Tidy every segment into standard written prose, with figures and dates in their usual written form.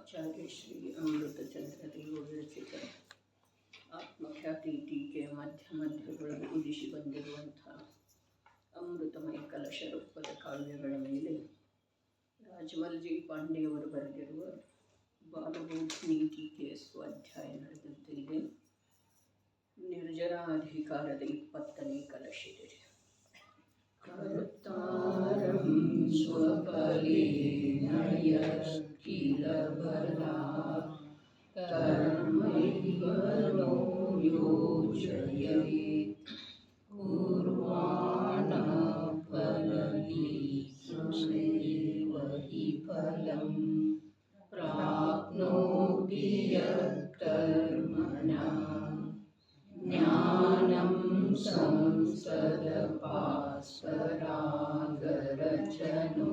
ಆಚಾರ್ಯ ಶ್ರೀ ಅಮೃತಚಂದ್ರ ದೇವರು ವಿರಚಿತ ಆತ್ಮಖ್ಯಾತಿ ಟೀಕೆ ಮಧ್ಯಮಧ್ಯಗಳು ಉದಿಸಿ ಬಂದಿರುವಂಥ ಅಮೃತಮಯ ಕಲಶ ರೂಪದ ಕಾವ್ಯಗಳ ಮೇಲೆ ರಾಜಮಲ್ಜಿ ಪಾಂಡೆಯವರು ಬರೆದಿರುವ ಬಾಲಬೋಧಿನಿ ಟೀಕೆಯ ಸ್ವಾಧ್ಯಾಯ ನಡೆದಂತಿದೆ. ನಿರ್ಜರಾಧಿಕಾರದ 20ನೇ ಕಲಶಿದೆ. ಕರ್ತಾರಂ ಸ್ವಫಲೇನ ಯತ್ಕಿಲ ಬಲಾತ್ ಕರ್ಮೈವ ನೋ ಯೋಜಯೇತ್ ಕುರ್ವಾಣ ಫಲನೀಸುಮೇವ ಹಿ ಫಲಂ ಪ್ರಾಪ್ನೋತಿ ಯತ್ಕರ್ಮಣಃ ಜ್ಞಾನಂ ಸಂಸದಪಾಸ್ಪರಾಗರಚನೋ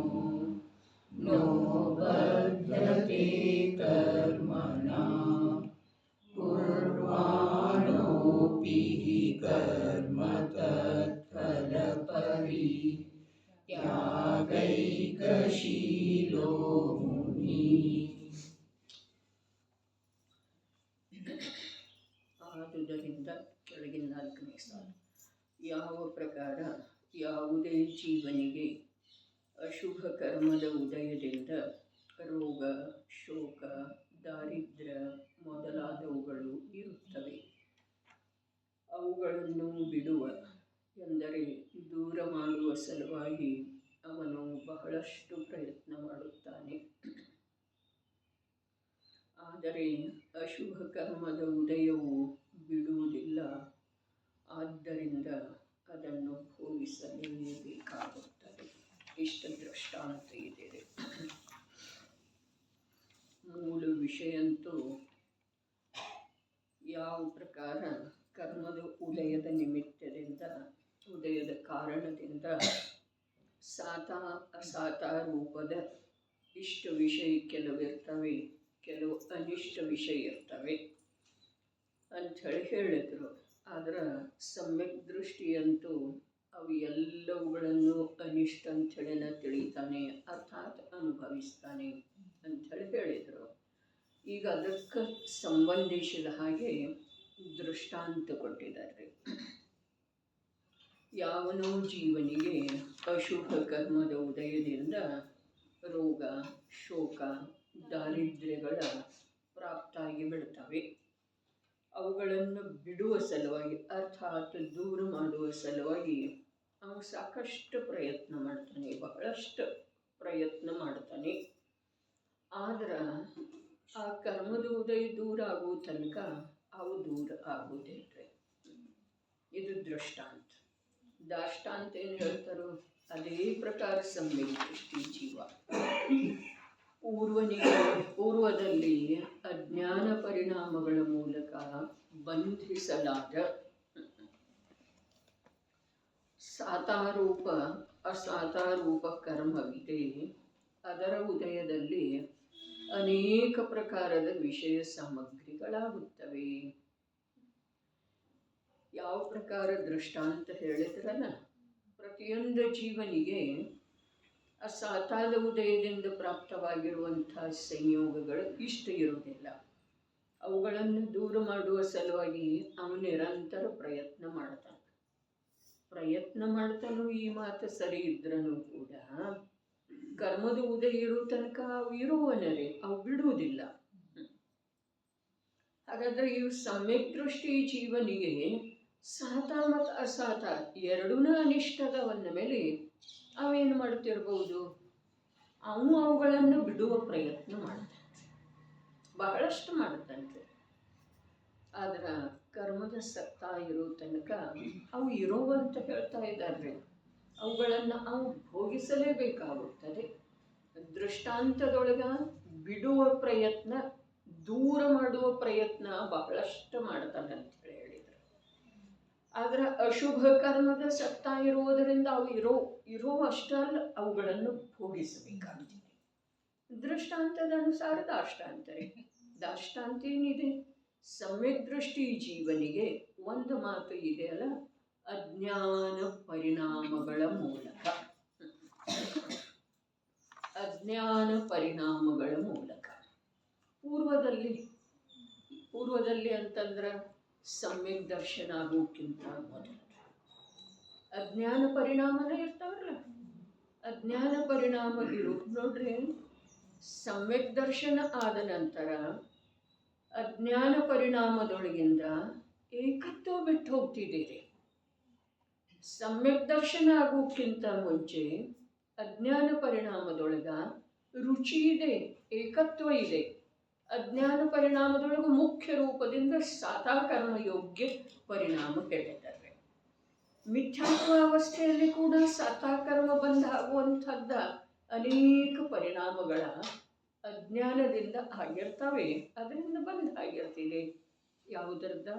ನೋ ಬದ್ಧತೆ ಕರ್ಮಣಃ ಕುರ್ವಾಣೋಪಿ ಕರ್ಮ ತತ್ಫಲಪರಿತ್ಯಾಗೈಕಶೀಲೋ ಮುನಿ. ಆದುದರಿಂದ ಕೆಳಗಿನ 4ನೇ ಸಾಲು. ಯಾವ ಪ್ರಕಾರ ಯಾವುದೇ ಜೀವನಿಗೆ ಅಶುಭ ಕರ್ಮದ ಉದಯದಿಂದ ರೋಗ, ಶೋಕ, ದಾರಿದ್ರ್ಯ ಮೊದಲಾದವುಗಳು ಇರುತ್ತವೆ, ಅವುಗಳನ್ನು ಬಿಡುವ ಎಂದರೆ ದೂರ ಮಾಡುವ ಸಲುವಾಗಿ ಅವನು ಬಹಳಷ್ಟು ಪ್ರಯತ್ನ ಮಾಡುತ್ತಾನೆ. ಆದರೆ ಅಶುಭ ಕರ್ಮದ ಉದಯವು ಬಿಡುವುದಿಲ್ಲ. ಆದ್ದರಿಂದ ಅದನ್ನು ಭೋಗಿಸಲೇಬೇಕಾಗುತ್ತದೆ. ಇಷ್ಟ ದೃಷ್ಟಾಂತ ಇದೆ. ಮೂಲ ವಿಷಯಂತೂ ಯಾವ ಪ್ರಕಾರ ಕರ್ಮದ ಉದಯದ ನಿಮಿತ್ತದಿಂದ, ಉದಯದ ಕಾರಣದಿಂದ ಸಾತ ಅಸಾತ ರೂಪದ ಇಷ್ಟ ವಿಷಯ ಕೆಲವಿರ್ತವೆ, ಕೆಲವು ಅನಿಷ್ಟ ವಿಷಯ ಇರ್ತವೆ ಅಂಥೇಳಿ ಹೇಳಿದರು. ಆದರೆ ಸಮ್ಯಕ್ ದೃಷ್ಟಿಯಂತೂ ಅವು ಎಲ್ಲವುಗಳನ್ನು ಅನಿಷ್ಟ ಅಂಥೇಳಿನ ತಿಳಿತಾನೆ, ಅರ್ಥಾತ್ ಅನುಭವಿಸ್ತಾನೆ ಅಂಥೇಳಿ ಹೇಳಿದರು. ಈಗ ಅದಕ್ಕೆ ಸಂಬಂಧಿಸಿದ ಹಾಗೆ ದೃಷ್ಟಾಂತ ಕೊಟ್ಟಿದ್ದಾರೆ. ಯಾವನೋ ಜೀವನಿಗೆ ಅಶುಭ ಕರ್ಮದ ಉದಯದಿಂದ ರೋಗ, ಶೋಕ, ದಾರಿದ್ರ್ಯಗಳ ಪ್ರಾಪ್ತಾಗಿ ಬಿಡ್ತವೆ. ಅವುಗಳನ್ನು ಬಿಡುವ ಸಲುವಾಗಿ, ಅರ್ಥಾತ್ ದೂರ ಮಾಡುವ ಸಲುವಾಗಿ ಅವನು ಸಾಕಷ್ಟು ಪ್ರಯತ್ನ ಮಾಡ್ತಾನೆ, ಬಹಳಷ್ಟು ಪ್ರಯತ್ನ ಮಾಡ್ತಾನೆ. ಆದ್ರೆ ಆ ಕರ್ಮದ ಉದಯ ದೂರ ಆಗುವ ತನಕ ಅವು ದೂರ ಆಗುವುದಿಲ್ಲ. ಇದು ದೃಷ್ಟಾಂತ. ದಾಷ್ಟಾಂತ ಏನು ಹೇಳ್ತಾರೋ ಅದೇ ಪ್ರಕಾರ ಸಮ್ಯಕ್ ದೃಷ್ಟಿ ಜೀವ ಪೂರ್ವದಲ್ಲಿ ಅಜ್ಞಾನ ಪರಿಣಾಮಗಳ ಮೂಲಕ ಬಂಧಿಸಲಾದ ಸಾತಾರೂಪ ಅಸಾತಾರೂಪ ಕರ್ಮವಿದೆ. ಅದರ ಉದಯದಲ್ಲಿ ಅನೇಕ ಪ್ರಕಾರದ ವಿಷಯ ಸಾಮಗ್ರಿಗಳಾಗುತ್ತವೆ. ಯಾವ ಪ್ರಕಾರ ದೃಷ್ಟಾಂತ ಹೇಳಿದ್ರಲ್ಲ, ಪ್ರತಿಯೊಂದು ಜೀವನಿಗೆ ಆ ಸಾತಾದ ಉದಯದಿಂದ ಪ್ರಾಪ್ತವಾಗಿರುವಂಥ ಸಂಯೋಗಗಳು ಇಷ್ಟ ಇರುವುದಿಲ್ಲ. ಅವುಗಳನ್ನು ದೂರ ಮಾಡುವ ಸಲುವಾಗಿ ಅವನು ನಿರಂತರ ಪ್ರಯತ್ನ ಮಾಡ್ತಾನೋ ಈ ಮಾತು ಸರಿ ಇದ್ರೂ ಕೂಡ ಕರ್ಮದ ಉದಯ ಇರೋ ತನಕ ಅವು ಇರುವನರೇ, ಅವು ಬಿಡುವುದಿಲ್ಲ. ಹಾಗಾದ್ರೆ ಇವು ಸಮ್ಯಕ್ ದೃಷ್ಟಿ ಜೀವನಿಗೆ ಸಾತ ಮತ್ತು ಅಸಾತ ಎರಡೂ ಅನಿಷ್ಟದವನ್ನ ಮೇಲೆ ಅವೇನು ಮಾಡ್ತಿರ್ಬೋದು, ಅವುಗಳನ್ನು ಬಿಡುವ ಪ್ರಯತ್ನ ಮಾಡ್ತಾನೆ, ಬಹಳಷ್ಟು ಮಾಡ್ತಾನೆ. ಆದ್ರೆ ಕರ್ಮದ ಸತ್ತಾ ಇರೋ ತನಕ ಅವು ಇರೋವಂತ ಹೇಳ್ತಾ ಇದ್ದಾರೆ. ಅವುಗಳನ್ನು ಅವು ಭೋಗಿಸಲೇಬೇಕಾಗುತ್ತದೆ. ದೃಷ್ಟಾಂತದೊಳಗ ಬಿಡುವ ಪ್ರಯತ್ನ, ದೂರ ಮಾಡುವ ಪ್ರಯತ್ನ ಬಹಳಷ್ಟು ಮಾಡ್ತಾನೆ ಅಂತ ಹೇಳಿದರು. ಆದರೆ ಅಶುಭ ಕರ್ಮದ ಸತ್ತಾ ಇರುವುದರಿಂದ ಅವು ಇರೋ ಅಷ್ಟಲ್ಲ, ಅವುಗಳನ್ನು ಭೋಗಿಸಬೇಕಾಗ್ತದೆ. ದೃಷ್ಟಾಂತದ ಅನುಸಾರ ದಾಷ್ಟಾಂತ ಏನಿದೆ, ಸಮ್ಯಕ್ ದೃಷ್ಟಿ ಜೀವನಿಗೆ ಒಂದು ಮಾತು ಇದೆಯಲ್ಲ, ಅಜ್ಞಾನ ಪರಿಣಾಮಗಳ ಮೂಲಕ ಅಜ್ಞಾನ ಪರಿಣಾಮಗಳ ಮೂಲಕ ಪೂರ್ವದಲ್ಲಿ ಅಂತಂದ್ರೆ ಸಮ್ಯಕ್ ದರ್ಶನ ಆಗೋಕ್ಕಿಂತ ಮೊದಲು ಅಜ್ಞಾನ ಪರಿಣಾಮನೇ ಇರ್ತಾವಲ್ಲ. ಅಜ್ಞಾನ ಪರಿಣಾಮ ಇರೋದು ನೋಡ್ರಿ. ಸಮ್ಯಕ್ ದರ್ಶನ ಆದ ನಂತರ ಅಜ್ಞಾನ ಪರಿಣಾಮದೊಳಗಿಂದ ಏಕತ್ವ ಬಿಟ್ಟು ಹೋಗ್ತಿದ್ದೀರಿ. ಸಮ್ಯಕ್ ದರ್ಶನ ಆಗೋಕ್ಕಿಂತ ಮುಂಚೆ ಅಜ್ಞಾನ ಪರಿಣಾಮದೊಳಗ ರುಚಿ ಇದೆ, ಏಕತ್ವ ಇದೆ. ಅಜ್ಞಾನ ಪರಿಣಾಮದೊಳಗೆ ಮುಖ್ಯ ರೂಪದಿಂದ ಸಾತಾಕರ್ಮ ಯೋಗ್ಯ ಪರಿಣಾಮ ಹೇಳಿದ್ದಾರೆ. ಮಿಥ್ಯಾತ್ವ ಅವಸ್ಥೆಯಲ್ಲಿ ಕೂಡ ಸಾತಾಕರ್ಮ ಬಂದಾಗುವಂಥದ್ದ ಅನೇಕ ಪರಿಣಾಮಗಳ ಅಜ್ಞಾನದಿಂದ ಆಗಿರ್ತವೆ. ಅದರಿಂದ ಬಂದ ಆಗಿರ್ತಿದೆ ಯಾವುದರದ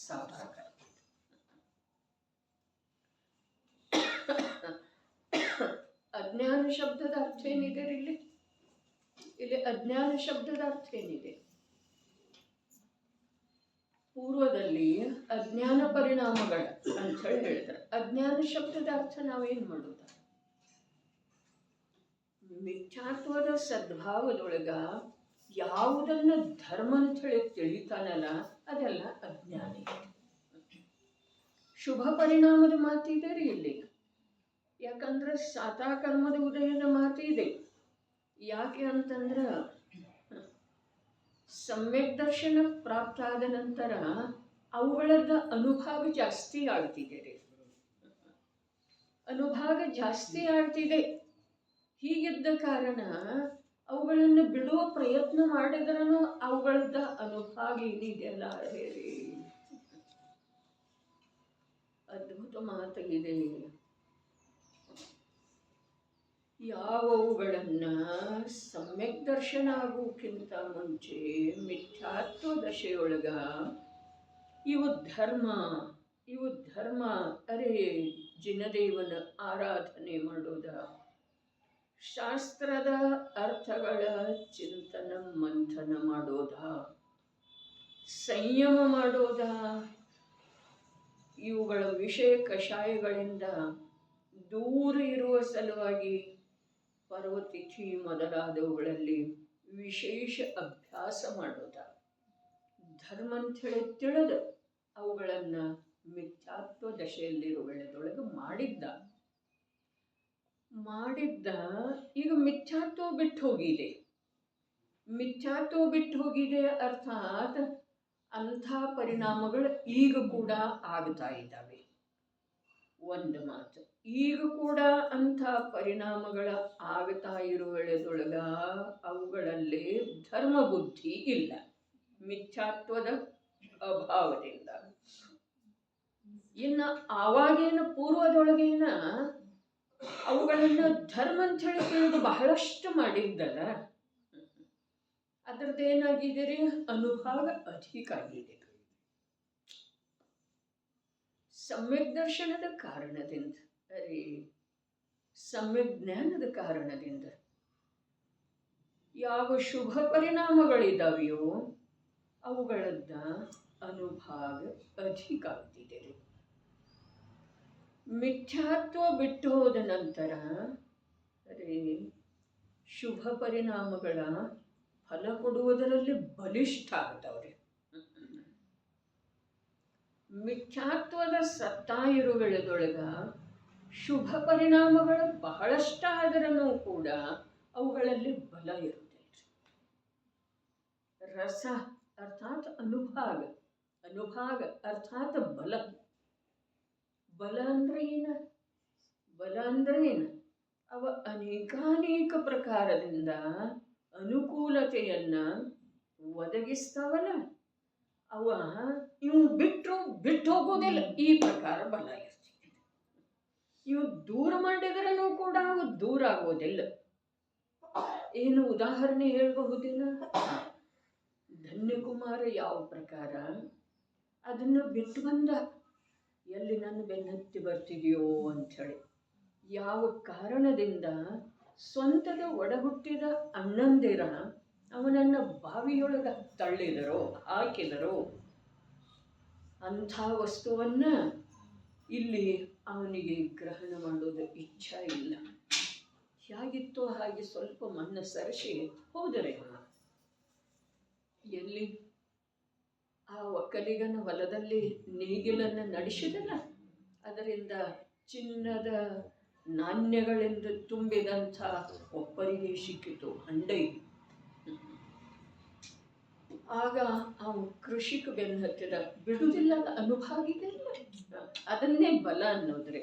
ಸಾತಾಕರ್ಮ. ಅಜ್ಞಾನ ಶಬ್ದದ ಅರ್ಥ ಏನಿದೆ ಇಲ್ಲಿ? ಇಲ್ಲಿ ಅಜ್ಞಾನ ಶಬ್ದದ ಅರ್ಥ ಏನಿದೆ? ಪೂರ್ವದಲ್ಲಿ ಅಜ್ಞಾನ ಪರಿಣಾಮಗಳ ಅಂತ ಹೇಳಿ ಹೇಳ್ತಾರೆ. ಅಜ್ಞಾನ ಶಬ್ದದ ಅರ್ಥ ನಾವೇನ್ ಮಾಡೋದು? ಮಿಥ್ಯಾತ್ವದ ಸದ್ಭಾವದೊಳಗ ಯಾವುದನ್ನ ಧರ್ಮ ಅಂತ ಹೇಳಿ ತಿಳಿತಾನಲ್ಲ ಅದೆಲ್ಲ ಅಜ್ಞಾನಿ. ಶುಭ ಪರಿಣಾಮದ ಮಾತಿದೆ ರೀ ಇಲ್ಲಿ. ಯಾಕಂದ್ರೆ ಸಾತಾಕರ್ಮದ ಉದಯದ ಮಾತಿದೆ. ಯಾಕೆ ಅಂತಂದ್ರೆ ಸಮ್ಯಕ್ ದರ್ಶನ ಪ್ರಾಪ್ತ ಆದ ನಂತರ ಅವುಗಳದ ಅನುಭಾಗ ಜಾಸ್ತಿ ಆಗ್ತಿದೆ ರೀ. ಅನುಭಾಗ ಜಾಸ್ತಿ ಆಗ್ತಿದೆ. ಹೀಗಿದ್ದ ಕಾರಣ ಅವುಗಳನ್ನು ಬಿಡುವ ಪ್ರಯತ್ನ ಮಾಡಿದ್ರೂ ಅವುಗಳದ ಅನುಭಾಗ ಏನಿದೆಯಲ್ಲ ಹೇಳಿ ಅದ್ಭುತ ಮಾತಾಗಿದೆ. ಯಾವವುಗಳನ್ನ ಸಮ್ಯಕ್ ದರ್ಶನ ಆಗೋಕ್ಕಿಂತ ಮುಂಚೆ ಮಿಥ್ಯಾತ್ವ ದಶೆಯೊಳಗ ಇವು ಧರ್ಮ ಅರೆ ಜಿನದೇವನ ಆರಾಧನೆ ಮಾಡೋದ, ಶಾಸ್ತ್ರದ ಅರ್ಥಗಳ ಚಿಂತನ ಮಂಥನ ಮಾಡೋದ, ಸಂಯಮ ಮಾಡೋದ, ಇವುಗಳ ವಿಷಯ ಕಷಾಯಗಳಿಂದ ದೂರ ಇರುವ ಸಲುವಾಗಿ ಪರ್ವತಿಥಿ ಮೊದಲಾದವುಗಳಲ್ಲಿ ವಿಶೇಷ ಅಭ್ಯಾಸ ಮಾಡೋದ, ಧರ್ಮ ಅಂಥೇಳಿ ತಿಳಿದ ಅವುಗಳನ್ನು ಮಿಥ್ಯಾತ್ವ ದಶೆಯಲ್ಲಿರುವಳದೊಳಗೆ ಮಾಡಿದ್ದ ಈಗ ಮಿಥ್ಯಾತ್ವ ಬಿಟ್ಟು ಹೋಗಿದೆ. ಮಿಥ್ಯಾತ್ವ ಬಿಟ್ಟು ಹೋಗಿದೆ ಅರ್ಥಾತ್ ಅಂಥ ಪರಿಣಾಮಗಳು ಈಗ ಕೂಡ ಆಗ್ತಾ ಇದ್ದಾವೆ. ಒಂದು ಮಾತು, ಈಗ ಕೂಡ ಅಂಥ ಪರಿಣಾಮಗಳ ಆಗ್ತಾ ಇರುವಳದೊಳಗ ಅವುಗಳಲ್ಲಿ ಧರ್ಮ ಬುದ್ಧಿ ಇಲ್ಲ, ಮಿಥ್ಯಾತ್ವದ ಅಭಾವದಿಂದ. ಇನ್ನು ಆವಾಗೇನು ಪೂರ್ವದೊಳಗೇನ ಅವುಗಳನ್ನು ಧರ್ಮ ಅಂತ ಹೇಳಿ ತಿಳಿದು ಬಹಳಷ್ಟು ಮಾಡಿದ್ದಲ್ಲ, ಅದರದ್ದೇನಾಗಿದೆ ರೀ, ಅನುಭಾಗ ಅಧಿಕ ಆಗಿದೆ. ಸಮ್ಯಕ್ ದರ್ಶನದ ಕಾರಣದಿಂದ ಸಮ್ಯಕ್ ಜ್ಞಾನದ ಕಾರಣದಿಂದ ಯಾವ ಶುಭ ಪರಿಣಾಮಗಳಿದ್ದಾವೆಯೋ ಅವುಗಳದ್ದ ಅನುಭಾಗ ಅಧಿಕ ಆಗ್ತಿದೆ. ಮಿಥ್ಯಾತ್ವ ಬಿಟ್ಟು ಹೋದ ನಂತರ ಶುಭ ಪರಿಣಾಮಗಳ ಫಲ ಕೊಡುವುದರಲ್ಲಿ ಬಲಿಷ್ಠ ಆಗ್ತಾವ್ರಿ. ಮಿಥ್ಯಾತ್ವದ ಸತ್ತಾ ಇರುವೆಳದೊಳಗ ಶುಭ ಪರಿಣಾಮಗಳು ಬಹಳಷ್ಟಾದರೂ ಕೂಡ ಅವುಗಳಲ್ಲಿ ಬಲ ಇರುವುದಿಲ್ಲ. ರಸ ಅರ್ಥಾತ್ ಅನುಭಾಗ ಅರ್ಥಾತ್ ಬಲ. ಬಲ ಅಂದ್ರೆ ಏನು? ಅವ ಅನೇಕಾನೇಕ ಪ್ರಕಾರದಿಂದ ಅನುಕೂಲತೆಯನ್ನ ಒದಗಿಸ್ತಾವಲ್ಲ, ಅವ ಇವು ಬಿಟ್ಟು ಹೋಗೋದಿಲ್ಲ. ಈ ಪ್ರಕಾರ ಬಲ ಇರ್ತದೆ. ಇವು ದೂರ ಮಾಡಿದ್ರೂ ಕೂಡ ಅವು ದೂರ ಆಗೋದಿಲ್ಲ. ಏನು ಉದಾಹರಣೆ ಹೇಳಬಹುದಿಲ್ಲ? ಧನ್ಯಕುಮಾರ ಯಾವ ಪ್ರಕಾರ ಅದನ್ನು ಬಿಟ್ಟು ಬಂದ, ಎಲ್ಲಿ ನನ್ನ ಬೆನ್ನತ್ತಿ ಬರ್ತಿದೆಯೋ ಅಂಥೇಳಿ. ಯಾವ ಕಾರಣದಿಂದ ಸ್ವಂತದ ಒಡಹುಟ್ಟಿದ ಅಣ್ಣಂದಿರ ಅವನನ್ನು ಬಾವಿಯೊಳಗೆ ತಳ್ಳಿದರೋ ಹಾಕಿದರೋ ಅಂಥ ವಸ್ತುವನ್ನ ಇಲ್ಲಿ ಅವನಿಗೆ ಗ್ರಹಣ ಮಾಡೋದು ಇಚ್ಛಾ ಇಲ್ಲ. ಹೇಗಿತ್ತೋ ಹಾಗೆ ಸ್ವಲ್ಪ ಮಣ್ಣು ಸರಿಸಿ ಹೋದರೆ ಎಲ್ಲಿ ಆ ಒಕ್ಕಲಿಗನ ಹೊಲದಲ್ಲಿ ನೇಗಿಲನ್ನು ನಡೆಸಿದಲ್ಲ, ಅದರಿಂದ ಚಿನ್ನದ ನಾಣ್ಯಗಳಿಂದ ತುಂಬಿದಂಥ ಒಬ್ಬರಿಗೆ ಸಿಕ್ಕಿತು ಹಂಡೈ. ಆಗ ಅವನು ಕೃಷಿಕ ಬೆನ್ನು ಹತ್ತಿದ, ಬಿಡುವುದಿಲ್ಲ, ಅನುಭಾಗಿದೆ, ಅದನ್ನೇ ಬಲ ಅನ್ನೋದ್ರೆ.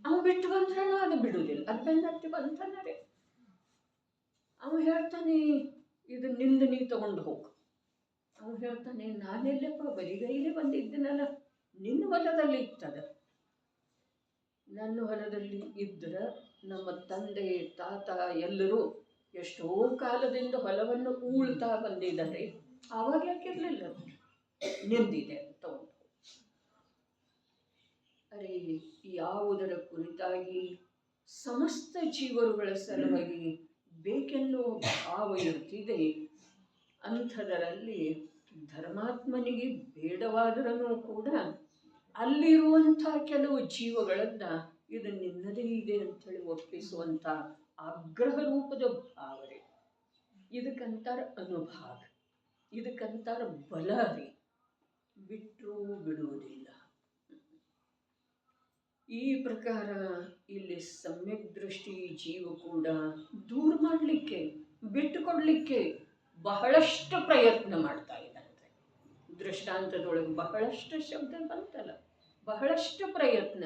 ಅವನು ಬಿಟ್ಟು ಬಂದ್ರೂ ಅದು ಬಿಡುವುದಿಲ್ಲ, ಅದು ಬೆನ್ನು ಹತ್ತಿ ಬಂತಾನೆ. ಅವನು ಹೇಳ್ತಾನೆ, ಇದು ನಿಂದು ನೀ ತಗೊಂಡು ಹೋಗು. ಅವನು ಹೇಳ್ತಾನೆ, ನಾನೆಲ್ಲಪ್ಪ ಬರಿಗೈಲೇ ಬಂದಿದ್ದೀನಲ್ಲ, ನಿನ್ನ ಹೊಲದಲ್ಲಿ ಇರ್ತದ. ನನ್ನ ಹೊಲದಲ್ಲಿ ಇದ್ದರೆ ನಮ್ಮ ತಂದೆ ತಾತ ಎಲ್ಲರೂ ಎಷ್ಟೋ ಕಾಲದಿಂದ ಹೊಲವನ್ನು ಉಳ್ತಾ ಬಂದಿದ್ದಾರೆ. ಆವಾಗ ಯಾಕಿರಲಿಲ್ಲ, ನಿಂದಿದೆ ತಗೊಂಡು. ಅರೆ, ಯಾವುದರ ಕುರಿತಾಗಿ ಸಮಸ್ತ ಜೀವರುಗಳ ಸಲುವಾಗಿ ಬೇಕೆನ್ನುವ ಭಾವ ಇರ್ತಿದೆ, ಅಂಥದರಲ್ಲಿ ಧರ್ಮಾತ್ಮನಿಗೆ ಬೇಡವಾದರೂ ಕೂಡ ಅಲ್ಲಿರುವಂಥ ಕೆಲವು ಜೀವಗಳನ್ನ ಇದು ನಿನ್ನದೇ ಇದೆ ಅಂಥೇಳಿ ಒಪ್ಪಿಸುವಂಥ ಆಗ್ರಹ ರೂಪದ ಭಾವನೆ. ಇದಕ್ಕಂತಾರ ಅನುಭಾಗ, ಇದಕ್ಕಂತಾರ ಬಲ ರೀ. ಬಿಟ್ಟರೂ ಬಿಡುವುದಿಲ್ಲ. ಈ ಪ್ರಕಾರ ಇಲ್ಲಿ ಸಮ್ಯಕ್ ದೃಷ್ಟಿ ಜೀವ ಕೂಡ ದೂರ ಮಾಡಲಿಕ್ಕೆ, ಬಿಟ್ಟುಕೊಡ್ಲಿಕ್ಕೆ ಬಹಳಷ್ಟು ಪ್ರಯತ್ನ ಮಾಡ್ತಾ ಇದ್ದಂತೆ. ದೃಷ್ಟಾಂತದೊಳಗೆ ಬಹಳಷ್ಟು ಶಬ್ದ ಬಂತಲ್ಲ, ಬಹಳಷ್ಟು ಪ್ರಯತ್ನ.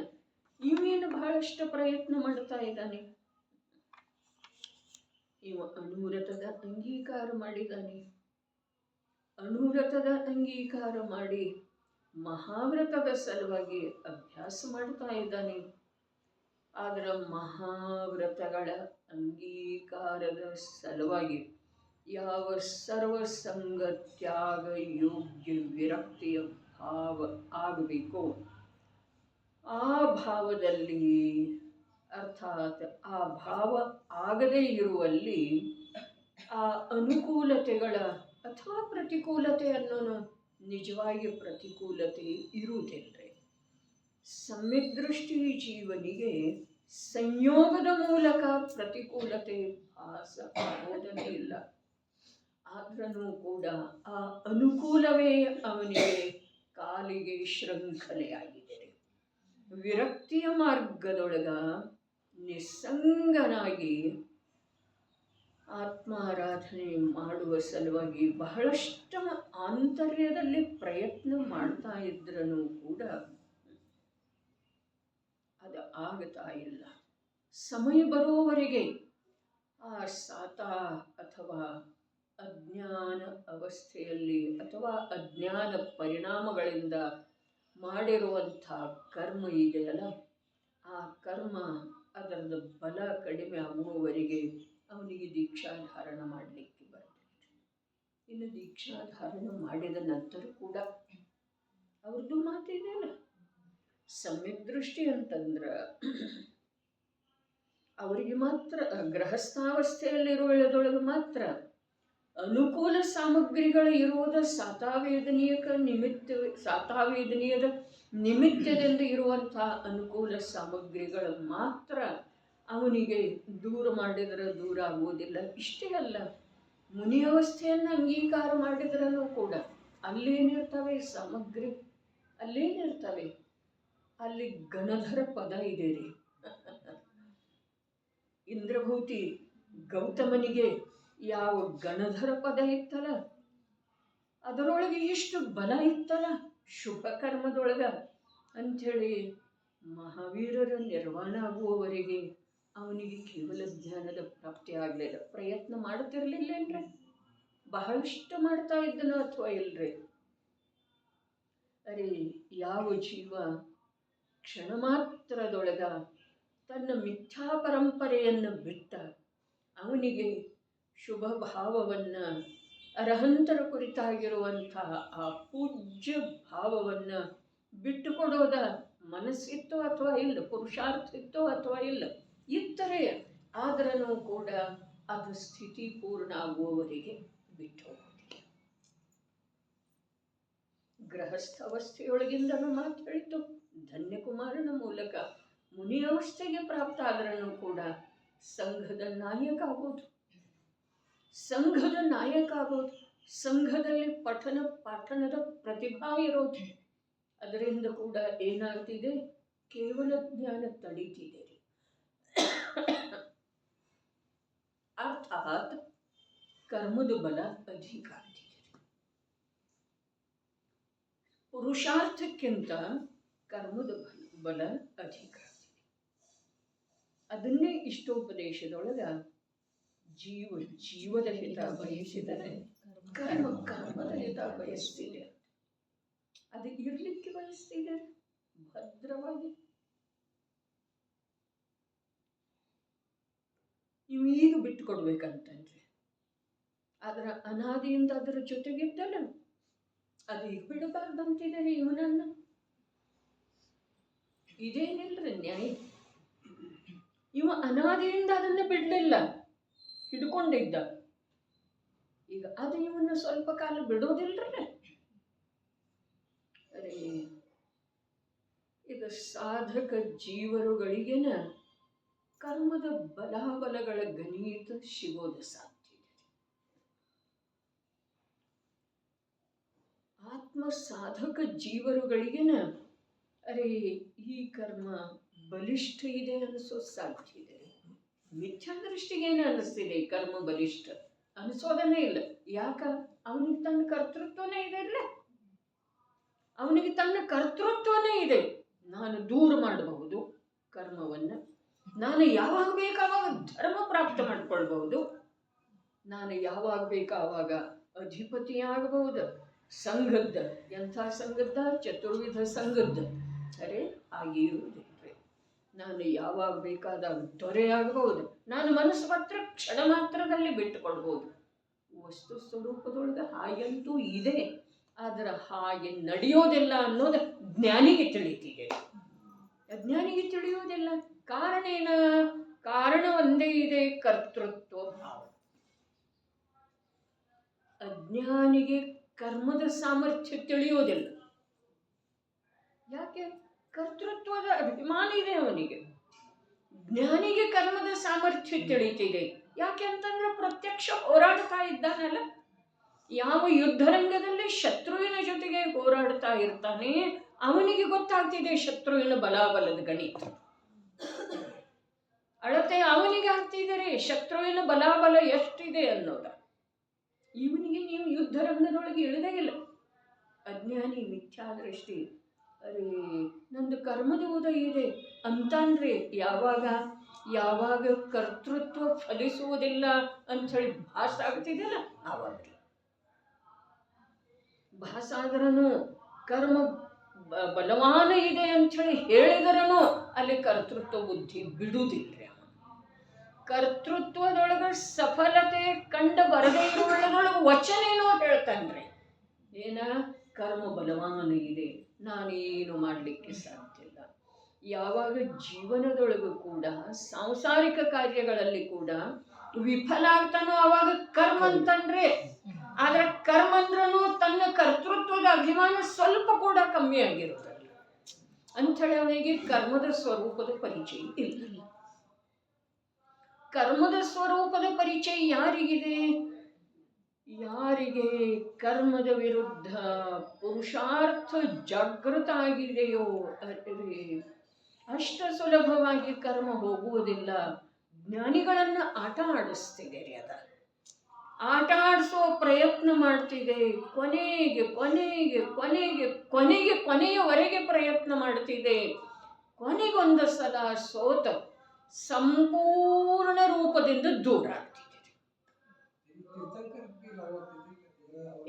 ಇವೇನು ಬಹಳಷ್ಟು ಪ್ರಯತ್ನ ಮಾಡ್ತಾ ಇದ್ದಾನೆ? ಇವ ಅನುವ್ರತದ ಅಂಗೀಕಾರ ಮಾಡಿದ್ದಾನೆ. ಅನುವ್ರತದ ಅಂಗೀಕಾರ ಮಾಡಿ ಮಹಾವ್ರತದ ಸಲುವಾಗಿ ಅಭ್ಯಾಸ ಮಾಡ್ತಾ ಇದ್ದಾನೆ. ಆದರೆ ಮಹಾವ್ರತಗಳ ಅಂಗೀಕಾರದ ಸಲುವಾಗಿ ಯಾವ ಸರ್ವಸಂಗ ತ್ಯಾಗ ಯೋಗ್ಯ ವಿರಕ್ತಿಯ ಭಾವ ಆಗಬೇಕೋ ಆ ಭಾವದಲ್ಲಿ, ಅರ್ಥಾತ್ ಆ ಭಾವ ಆಗದೇ ಇರುವಲ್ಲಿ ಆ ಅನುಕೂಲತೆಗಳ ಅಥವಾ ಪ್ರತಿಕೂಲತೆ ಅನ್ನೋನು ನಿಜವಾಗಿ ಪ್ರತಿಕೂಲತೆ ಇರುವುದಿಲ್ಲರಿ. ಸಮ್ಯಕ್ ದೃಷ್ಟಿ ಜೀವನಿಗೆ ಸಂಯೋಗದ ಮೂಲಕ ಪ್ರತಿಕೂಲತೆ ಭಾಸ ಆಗೋದನೇ ಇಲ್ಲ. ಆದ್ರೂ ಕೂಡ ಆ ಅನುಕೂಲವೇ ಅವನಿಗೆ ಕಾಲಿಗೆ ಶೃಂಖಲೆಯಾಗಿದೆ. ವಿರಕ್ತಿಯ ಮಾರ್ಗದೊಳಗ ನಿಸ್ಸಂಗನಾಗಿ ಆತ್ಮಾರಾಧನೆ ಮಾಡುವ ಸಲುವಾಗಿ ಬಹಳಷ್ಟು ಆಂತರ್ಯದಲ್ಲಿ ಪ್ರಯತ್ನ ಮಾಡ್ತಾ ಇದ್ರೂ ಕೂಡ ಅದು ಆಗ್ತಾ ಇಲ್ಲ. ಸಮಯ ಬರುವವರೆಗೆ ಆ ಸಾತ ಅಥವಾ ಅಜ್ಞಾನ ಅವಸ್ಥೆಯಲ್ಲಿ ಅಥವಾ ಅಜ್ಞಾನ ಪರಿಣಾಮಗಳಿಂದ ಮಾಡಿರುವಂಥ ಕರ್ಮ ಇದೆಯಲ್ಲ, ಆ ಕರ್ಮ ಅದರದ ಬಲ ಕಡಿಮೆ ಆಗುವವರೆಗೆ ಅವನಿಗೆ ದೀಕ್ಷಾಧಾರಣ ಮಾಡಲಿಕ್ಕೆ ಬರ್ತದೆ. ಇನ್ನು ದೀಕ್ಷಾಧಾರಣ ಮಾಡಿದ ನಂತರ ಕೂಡ ಅವ್ರದ್ದು ಮಾತಿದೆಯಲ್ಲ, ಸಮ್ಯಕ್ ದೃಷ್ಟಿ ಅಂತಂದ್ರೆ ಅವರಿಗೆ ಮಾತ್ರ ಗೃಹಸ್ಥಾವಸ್ಥೆಯಲ್ಲಿರುವುದರೊಳಗೆ ಮಾತ್ರ ಅನುಕೂಲ ಸಾಮಗ್ರಿಗಳು ಇರುವುದ ಸಾತಾವೇದನೀಯದ ನಿಮಿತ್ತದಿಂದ ಇರುವಂಥ ಅನುಕೂಲ ಸಾಮಗ್ರಿಗಳು ಮಾತ್ರ ಅವನಿಗೆ ದೂರ ಮಾಡಿದರೆ ದೂರ ಆಗುವುದಿಲ್ಲ. ಇಷ್ಟೇ ಅಲ್ಲ, ಮುನಿ ಅವಸ್ಥೆಯನ್ನು ಅಂಗೀಕಾರ ಮಾಡಿದ್ರೂ ಕೂಡ ಅಲ್ಲೇನಿರ್ತವೆ ಸಾಮಗ್ರಿ, ಅಲ್ಲೇನಿರ್ತವೆ, ಅಲ್ಲಿ ಗಣಧರ ಪದ ಇದೆ ರೀ. ಇಂದ್ರಭೂತಿ ಗೌತಮನಿಗೆ ಯಾವ ಗಣಧರ ಪದ ಇತ್ತಲ್ಲ, ಅದರೊಳಗೆ ಎಷ್ಟು ಬಲ ಇತ್ತಲ್ಲ ಶುಭ ಕರ್ಮದೊಳಗ ಅಂಥೇಳಿ ಮಹಾವೀರರ ನಿರ್ವಾಣ ಆಗುವವರೆಗೆ ಅವನಿಗೆ ಕೇವಲ ಜ್ಞಾನದ ಪ್ರಾಪ್ತಿ ಆಗಲಿಲ್ಲ. ಪ್ರಯತ್ನ ಮಾಡುತ್ತಿರಲಿಲ್ಲೇನ್ರಿ? ಬಹಳಷ್ಟು ಮಾಡ್ತಾ ಇದ್ದನೋ ಅಥವಾ ಇಲ್ರಿ? ಅರೆ, ಯಾವ ಜೀವ ಕ್ಷಣ ಮಾತ್ರದೊಳಗ ತನ್ನ ಮಿಥ್ಯಾ ಪರಂಪರೆಯನ್ನು ಬಿಟ್ಟ ಅವನಿಗೆ ಶುಭ ಭಾವವನ್ನು, ಅರ್ಹಂತರ ಕುರಿತಾಗಿರುವಂತಹ ಆ ಪೂಜ್ಯ ಭಾವವನ್ನು ಬಿಟ್ಟುಕೊಡೋದ ಮನಸ್ಸಿತ್ತೋ ಅಥವಾ ಇಲ್ಲ, ಪುರುಷಾರ್ಥ ಇತ್ತೋ ಅಥವಾ ಇಲ್ಲ, ಇತ್ತರೆ ಆದ್ರೂ ಕೂಡ ಅದು ಸ್ಥಿತಿ ಪೂರ್ಣ ಆಗುವವರೆಗೆ ಬಿಟ್ಟು ಹೋಗುವುದಿಲ್ಲ. ಗೃಹಸ್ಥ ಅವಸ್ಥೆಯೊಳಗಿಂದನೂ ಮಾತು ಹೇಳಿತು. ಧನ್ಯಕುಮಾರನ ಮೂಲಕ ಮುನಿ ಅವಸ್ಥೆಗೆ ಪ್ರಾಪ್ತ ಆದ್ರೂ ಕೂಡ ಸಂಘದ ನಾಯಕ ಆಗೋದು, ಸಂಘದ ನಾಯಕ ಆಗೋದು. ಸಂಘದಲ್ಲಿ ಪಾಠನದ ಪ್ರತಿಭಾ ಇರೋದು, ಅದರಿಂದ ಕೂಡ ಏನಾಗ್ತಿದೆ, ಕೇವಲ ಜ್ಞಾನ ತಡೀತಿದೆ. ಅರ್ಥಾತ್ ಕರ್ಮದ ಬಲ ಅಧಿಕ ಆಗ್ತಿದೆ. ಪುರುಷಾರ್ಥಕ್ಕಿಂತ ಕರ್ಮದ ಬಲ ಅಧಿಕ ಆಗ್ತಿದೆ. ಅದನ್ನೇ ಇಷ್ಟೋಪದೇಶದೊಳಗ ಜೀವದ ಹಿತ ಬಯಸಿದರೆ ಕರ್ಮದ ಹಿತ ಬಯಸ್ತಿದೆ. ಅದು ಇರ್ಲಿಕ್ಕೆ ಬಯಸ್ತಿದೆ ಭದ್ರವಾಗಿ. ನೀವು ಈಗ ಬಿಟ್ಟು ಕೊಡ್ಬೇಕಂತಂದ್ರೆ ಅದರ ಅನಾದಿಯಿಂದ ಅದರ ಜೊತೆಗಿದ್ದಲ್ಲ, ಅದು ಈಗ ಬಿಡಬಾರ್ದಂತಿದ್ದಾರೆ ಇವನನ್ನ. ಇದೇನಿಲ್ರಿ ನ್ಯಾಯ. ಇವ ಅನಾದಿಯಿಂದ ಅದನ್ನ ಬಿಡ್ಲಿಲ್ಲ, ಹಿಡ್ಕೊಂಡಿದ್ದ. ಈಗ ಅದು ಇವನ್ನ ಸ್ವಲ್ಪ ಕಾಲ ಬಿಡೋದಿಲ್ರಿ. ಅರೆ ಈಗ ಸಾಧಕ ಜೀವರುಗಳಿಗೆನ ಕರ್ಮದ ಬಲಾಬಲಗಳ ಗಣಿತ ಸಿಗೋದು ಸಾಧ್ಯ ಇದೆ. ಆತ್ಮ ಸಾಧಕ ಜೀವರುಗಳಿಗೆನ ಅರೆ ಈ ಕರ್ಮ ಬಲಿಷ್ಠ ಇದೆ ಅನಿಸೋದು ಸಾಧ್ಯ ಇದೆ. ಮಿಥ್ಯಾ ದೃಷ್ಟಿಗೇನು ಅನ್ನಿಸ್ತಿದೆ ಈ ಕರ್ಮ ಬಲಿಷ್ಠ ಅನಿಸೋದನ್ನೇ ಇಲ್ಲ. ಯಾಕ? ಅವನಿಗೆ ತನ್ನ ಕರ್ತೃತ್ವನೇ ಇದೆ ಅಲ್ಲ, ಅವನಿಗೆ ತನ್ನ ಕರ್ತೃತ್ವನೇ ಇದೆ. ನಾನು ದೂರ ಮಾಡಬಹುದು ಕರ್ಮವನ್ನ, ನಾನು ಯಾವಾಗ ಬೇಕಾವಾಗ ಧರ್ಮ ಪ್ರಾಪ್ತ ಮಾಡ್ಕೊಳ್ಬಹುದು, ನಾನು ಯಾವಾಗ ಬೇಕಾವಾಗ ಅಧಿಪತಿಯಾಗಬಹುದು. ಸಂಘದ್ದ ಎಂಥ ಸಂಘದ್ದ? ಚತುರ್ವಿಧ ಸಂಘದ್ದ. ಅರೆ ಹಾಗೆ ಇರುವುದಿಲ್ಲ. ನಾನು ಯಾವಾಗ ಬೇಕಾದಾಗ ದೊರೆಯಾಗಬಹುದು. ನಾನು ಮನಸ್ಸು ಮಾತ್ರ ಕ್ಷಣ ಮಾತ್ರದಲ್ಲಿ ಬಿಟ್ಟುಕೊಳ್ಬಹುದು. ವಸ್ತು ಸ್ವರೂಪದೊಳಗೆ ಹಾಗಂತೂ ಇದೆ, ಆದರೆ ಹಾಗೆ ನಡೆಯೋದಿಲ್ಲ ಅನ್ನೋದು ಜ್ಞಾನಿಗೆ ತಿಳಿತಿದೆ. ಅಜ್ಞಾನಿಗೆ ತಿಳಿಯೋದಿಲ್ಲ. ಕಾರಣ ಏನ? ಕಾರಣ ಒಂದೇ ಇದೆ, ಕರ್ತೃತ್ವ ಭಾವ. ಅಜ್ಞಾನಿಗೆ ಕರ್ಮದ ಸಾಮರ್ಥ್ಯ ತಿಳಿಯೋದಿಲ್ಲ. ಯಾಕೆ? ಕರ್ತೃತ್ವದ ಅಭಿಮಾನ ಇದೆ ಅವನಿಗೆ. ಜ್ಞಾನಿಗೆ ಕರ್ಮದ ಸಾಮರ್ಥ್ಯ ತಿಳಿತಿದೆ. ಯಾಕೆ ಅಂತಂದ್ರೆ ಪ್ರತ್ಯಕ್ಷ ಹೋರಾಡ್ತಾ ಇದ್ದಾನಲ್ಲ. ಯಾವ ಯುದ್ಧರಂಗದಲ್ಲಿ ಶತ್ರುವಿನ ಜೊತೆಗೆ ಹೋರಾಡ್ತಾ ಇರ್ತಾನೆ ಅವನಿಗೆ ಗೊತ್ತಾಗ್ತಿದೆ ಶತ್ರುವಿನ ಬಲಾಬಲದ ಗಣಿತ. ಅಳತೆ ಅವನಿಗೆ ಆಗ್ತಿದ್ದಾರೆ ಶತ್ರುವಿನ ಬಲಾಬಲ ಎಷ್ಟಿದೆ ಅನ್ನೋದ. ಇವನಿಗೆ ನೀವು ಯುದ್ಧರಂಗದೊಳಗೆ ಇಳಿದೇ ಇಲ್ಲ. ಅಜ್ಞಾನಿ ಮಿಥ್ಯಾದೃಷ್ಟಿ. ಅರೆ ನಂದು ಕರ್ಮದ ಉದಯ ಇದೆ ಅಂತಂದ್ರೆ ಯಾವಾಗ ಕರ್ತೃತ್ವ ಫಲಿಸುವುದಿಲ್ಲ ಅಂಥೇಳಿ ಭಾಸ ಆಗ್ತಿದೆಯಲ್ಲ, ಆವಾಗ ಭಾಸ ಆದ್ರೂ ಕರ್ಮ ಬಲವಾನ ಇದೆ ಅಂಥೇಳಿ ಹೇಳಿದ್ರೂ ಅಲ್ಲಿ ಕರ್ತೃತ್ವ ಬುದ್ಧಿ ಬಿಡುವುದಿಲ್ಲ. ಕರ್ತೃತ್ವದೊಳಗೆ ಸಫಲತೆ ಕಂಡು ಬರದೇ ಇರುವುದರೊಳಗೆ ವಚನೇನೋ ಹೇಳ್ತಾನ್ರಿ. ಏನ? ಕರ್ಮ ಬಲವಾನ ಇದೆ, ನಾನೇನು ಮಾಡಲಿಕ್ಕೆ ಸಾಧ್ಯ ಇಲ್ಲ. ಯಾವಾಗ ಜೀವನದೊಳಗೂ ಕೂಡ ಸಾಂಸಾರಿಕ ಕಾರ್ಯಗಳಲ್ಲಿ ಕೂಡ ವಿಫಲ ಆಗ್ತಾನೋ ಅವಾಗ ಕರ್ಮ ಅಂತಂದ್ರೆ, ಆದ್ರೆ ಕರ್ಮ ಅಂದ್ರೂ ತನ್ನ ಕರ್ತೃತ್ವದ ಅಭಿಮಾನ ಸ್ವಲ್ಪ ಕೂಡ ಕಮ್ಮಿ ಆಗಿರೋದಲ್ಲ ಅಂಥೇಳಿ ಅವನಿಗೆ ಕರ್ಮದ ಸ್ವರೂಪದ ಪರಿಚಯ ಇಲ್ಲ. ಕರ್ಮದ ಸ್ವರೂಪದ ಪರಿಚಯ ಯಾರಿಗಿದೆ? ಯಾರಿಗೆ ಕರ್ಮದ ವಿರುದ್ಧ ಪುರುಷಾರ್ಥ ಜಾಗೃತ ಆಗಿದೆಯೋ ಅಷ್ಟ ಸುಲಭವಾಗಿ ಕರ್ಮ ಹೋಗುವುದಿಲ್ಲ. ಜ್ಞಾನಿಗಳನ್ನ ಆಟ ಆಡಿಸ್ತಿದೆ ರೀ. ಅದ ಆಟ ಆಡಿಸೋ ಪ್ರಯತ್ನ ಮಾಡ್ತಿದೆ. ಕೊನೆಯವರೆಗೆ ಪ್ರಯತ್ನ ಮಾಡ್ತಿದೆ. ಕೊನೆಗೊಂದು ಸಲ ಸೋತ ಸಂಪೂರ್ಣ ರೂಪದಿಂದ ದೂರ ಆಗ್ತಿದೆ.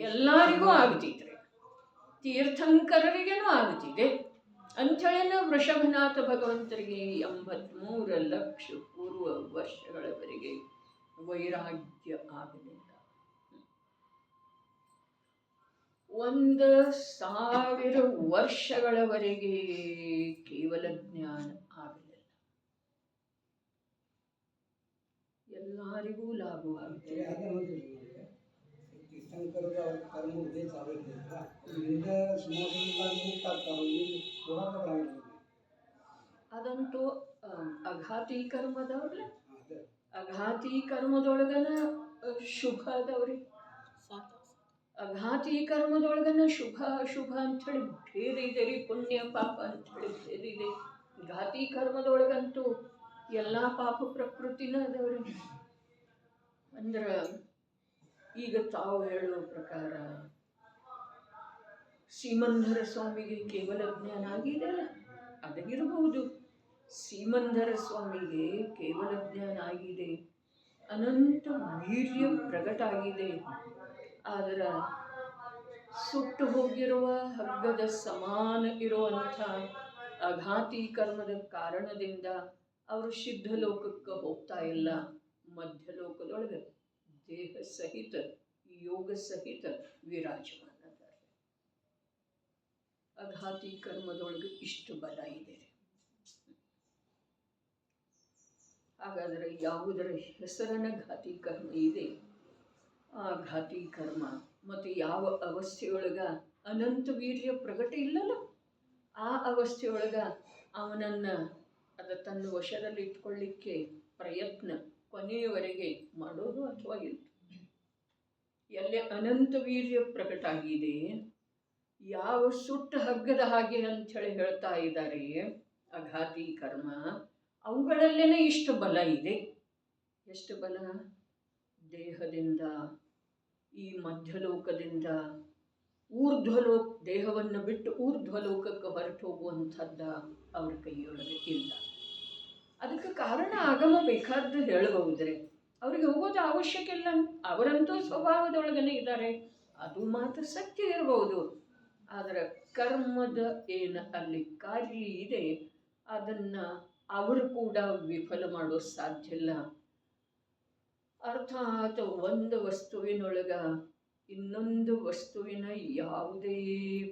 ಎಲ್ಲರಿಗೂ ಆಗ್ತಿದ್ರೆ, ತೀರ್ಥಂಕರರಿಗೇನೂ ಆಗ್ತಿದೆ ಅಂಥೇಳಿನ ವೃಷಭನಾಥ ಭಗವಂತರಿಗೆ 83 ಲಕ್ಷ ಪೂರ್ವ ವರ್ಷಗಳವರೆಗೆ ವೈರಾಗ್ಯ ಆಗಲಿಲ್ಲ. 1000 ವರ್ಷಗಳವರೆಗೆ ಕೇವಲ ಜ್ಞಾನ ಆಗಲಿಲ್ಲ. ಎಲ್ಲರಿಗೂ ಲಾಭವಾಗ್ತದೆ. ಅದಂತೂ ಅಘಾತಿ ಕರ್ಮದವ್ರಲ್ಲ, ಅಘಾತಿ ಕರ್ಮದೊಳಗನ ಶುಭ ಅದವ್ರಿ. ಅಘಾತಿ ಕರ್ಮದೊಳಗನ ಶುಭ ಅಶುಭ ಅಂಥೇಳಿ ಭೇದ ಇದೆ ರೀ, ಪುಣ್ಯ ಪಾಪ ಅಂಥೇಳಿ ಭೇದ ಇದೆ. ಘಾತಿ ಕರ್ಮದೊಳಗಂತೂ ಎಲ್ಲ ಪಾಪ ಪ್ರಕೃತಿನ ಅದಾವ್ರಿ. ಅಂದ್ರೆ ಈಗ ತಾವು ಹೇಳುವ ಪ್ರಕಾರ ಸೀಮಂಧರ ಸ್ವಾಮಿಗೆ ಕೇವಲ ಜ್ಞಾನ ಆಗಿದೆ ಅಲ್ಲ, ಅದಾಗಿರಬಹುದು. ಸೀಮಂಧರ ಸ್ವಾಮಿಗೆ ಕೇವಲ ಜ್ಞಾನ ಆಗಿದೆ, ಅನಂತ ವೀರ್ಯ ಪ್ರಕಟ ಆಗಿದೆ. ಆದರೆ ಸುಟ್ಟು ಹೋಗಿರುವ ಹಗ್ಗದ ಸಮಾನ ಇರುವಂಥ ಅಘಾತಿ ಕರ್ಮದ ಕಾರಣದಿಂದ ಅವರು ಸಿದ್ಧ ಲೋಕಕ್ಕೆ ಹೋಗ್ತಾ ಇಲ್ಲ. ಮಧ್ಯಲೋಕದೊಳಗೆ ದೇಹ ಸಹಿತ ಯೋಗ ಸಹಿತ ವಿರಾಜಮಾನದ್ದಾರೆ. ಅಘಾತಿ ಕರ್ಮದೊಳಗೆ ಇಷ್ಟು ಬಲ ಇದೆ. ಹಾಗಾದರೆ ಯಾವುದರ ಹೆಸರನ್ನ ಘಾತಿ ಕರ್ಮ ಇದೆ, ಆ ಘಾತಿ ಕರ್ಮ ಮತ್ತು ಯಾವ ಅವಸ್ಥೆಯೊಳಗ ಅನಂತ ವೀರ್ಯ ಪ್ರಕಟ ಇಲ್ಲಲ್ಲ, ಆ ಅವಸ್ಥೆಯೊಳಗ ಅವನನ್ನು ತನ್ನ ವಶದಲ್ಲಿ ಇಟ್ಕೊಳ್ಳಿಕ್ಕೆ ಪ್ರಯತ್ನ ಕೊನೆಯವರೆಗೆ ಮಾಡೋದು ಅಥವಾ ಇಲ್ಲ. ಎಲ್ಲಿ ಅನಂತ ವೀರ್ಯ ಪ್ರಕಟ ಆಗಿದೆ, ಯಾವ ಸುಟ್ಟ ಹಗ್ಗದ ಹಾಗೆ ಅಂಥೇಳಿ ಹೇಳ್ತಾ ಇದ್ದಾರೆ ಅಘಾತಿ ಕರ್ಮ, ಅವುಗಳಲ್ಲೇನೆ ಇಷ್ಟು ಬಲ ಇದೆ. ಎಷ್ಟು ಬಲ? ದೇಹದಿಂದ, ಈ ಮಧ್ಯಲೋಕದಿಂದ ಊರ್ಧ್ವಲೋಕ, ದೇಹವನ್ನು ಬಿಟ್ಟು ಊರ್ಧ್ವಲೋಕಕ್ಕೆ ಹೊರಟು ಹೋಗುವಂಥದ್ದ ಅವ್ರ ಕೈಯೊಳಗೆ ಇಲ್ಲ. ಅದಕ್ಕೆ ಕಾರಣ ಆಗಮ ಬೇಕಾದ್ದು ಹೇಳಬಹುದ್ರೆ, ಅವ್ರಿಗೆ ಹೋಗೋದು ಅವಶ್ಯಕ ಇಲ್ಲ, ಅವರಂತೂ ಸ್ವಭಾವದೊಳಗನೆ ಇದ್ದಾರೆ, ಅದು ಮಾತ್ರ ಸತ್ಯ ಇರಬಹುದು. ಆದರೆ ಕರ್ಮದ ಏನು ಅಲ್ಲಿ ಕಾರ್ಯ ಇದೆ ಅದನ್ನು ಅವರು ಕೂಡ ವಿಫಲ ಮಾಡೋ ಸಾಧ್ಯ ಇಲ್ಲ. ಅರ್ಥಾತ್ ಒಂದು ವಸ್ತುವಿನೊಳಗ ಇನ್ನೊಂದು ವಸ್ತುವಿನ ಯಾವುದೇ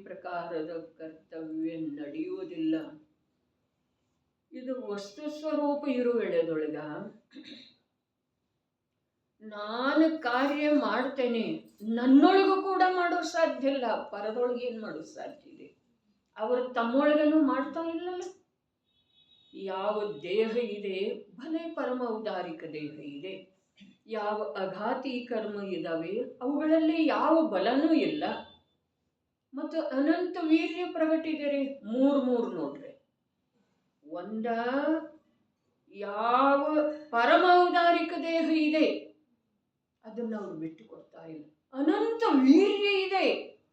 ಪ್ರಕಾರದ ಕರ್ತವ್ಯ ನಡೆಯುವುದಿಲ್ಲ. ಇದು ವಸ್ತು ಸ್ವರೂಪ ಇರುವ ವೇಳೆದೊಳಗ ನಾನು ಕಾರ್ಯ ಮಾಡ್ತೇನೆ, ನನ್ನೊಳಗೂ ಕೂಡ ಮಾಡೋ ಸಾಧ್ಯ ಇಲ್ಲ, ಪರದೊಳಗೆ ಏನು ಮಾಡೋ ಸಾಧ್ಯ ಇದೆ? ಅವರು ತಮ್ಮೊಳಗನು ಮಾಡ್ತಾ ಇಲ್ಲಲ್ಲ. ಯಾವ ದೇಹ ಇದೆ, ಭಲೆ ಪರಮ ಔದಾರಿಕ ದೇಹ ಇದೆ, ಯಾವ ಅಘಾತಿ ಕರ್ಮ ಇದ್ದಾವೆ ಅವುಗಳಲ್ಲಿ ಯಾವ ಬಲನೂ ಇಲ್ಲ, ಮತ್ತು ಅನಂತ ವೀರ್ಯ ಪ್ರಗಟಿದೆ. ಮೂರು ನೋಡ್ರಿ. ಒಂದ ಯಾವ ಪರಮ ಔದಾರಿಕ ದೇಹ ಇದೆ ಅದನ್ನು ಅವ್ರು ಬಿಟ್ಟು ಕೊಡ್ತಾ ಇಲ್ಲ, ಅನಂತ ವೀರ್ಯ ಇದೆ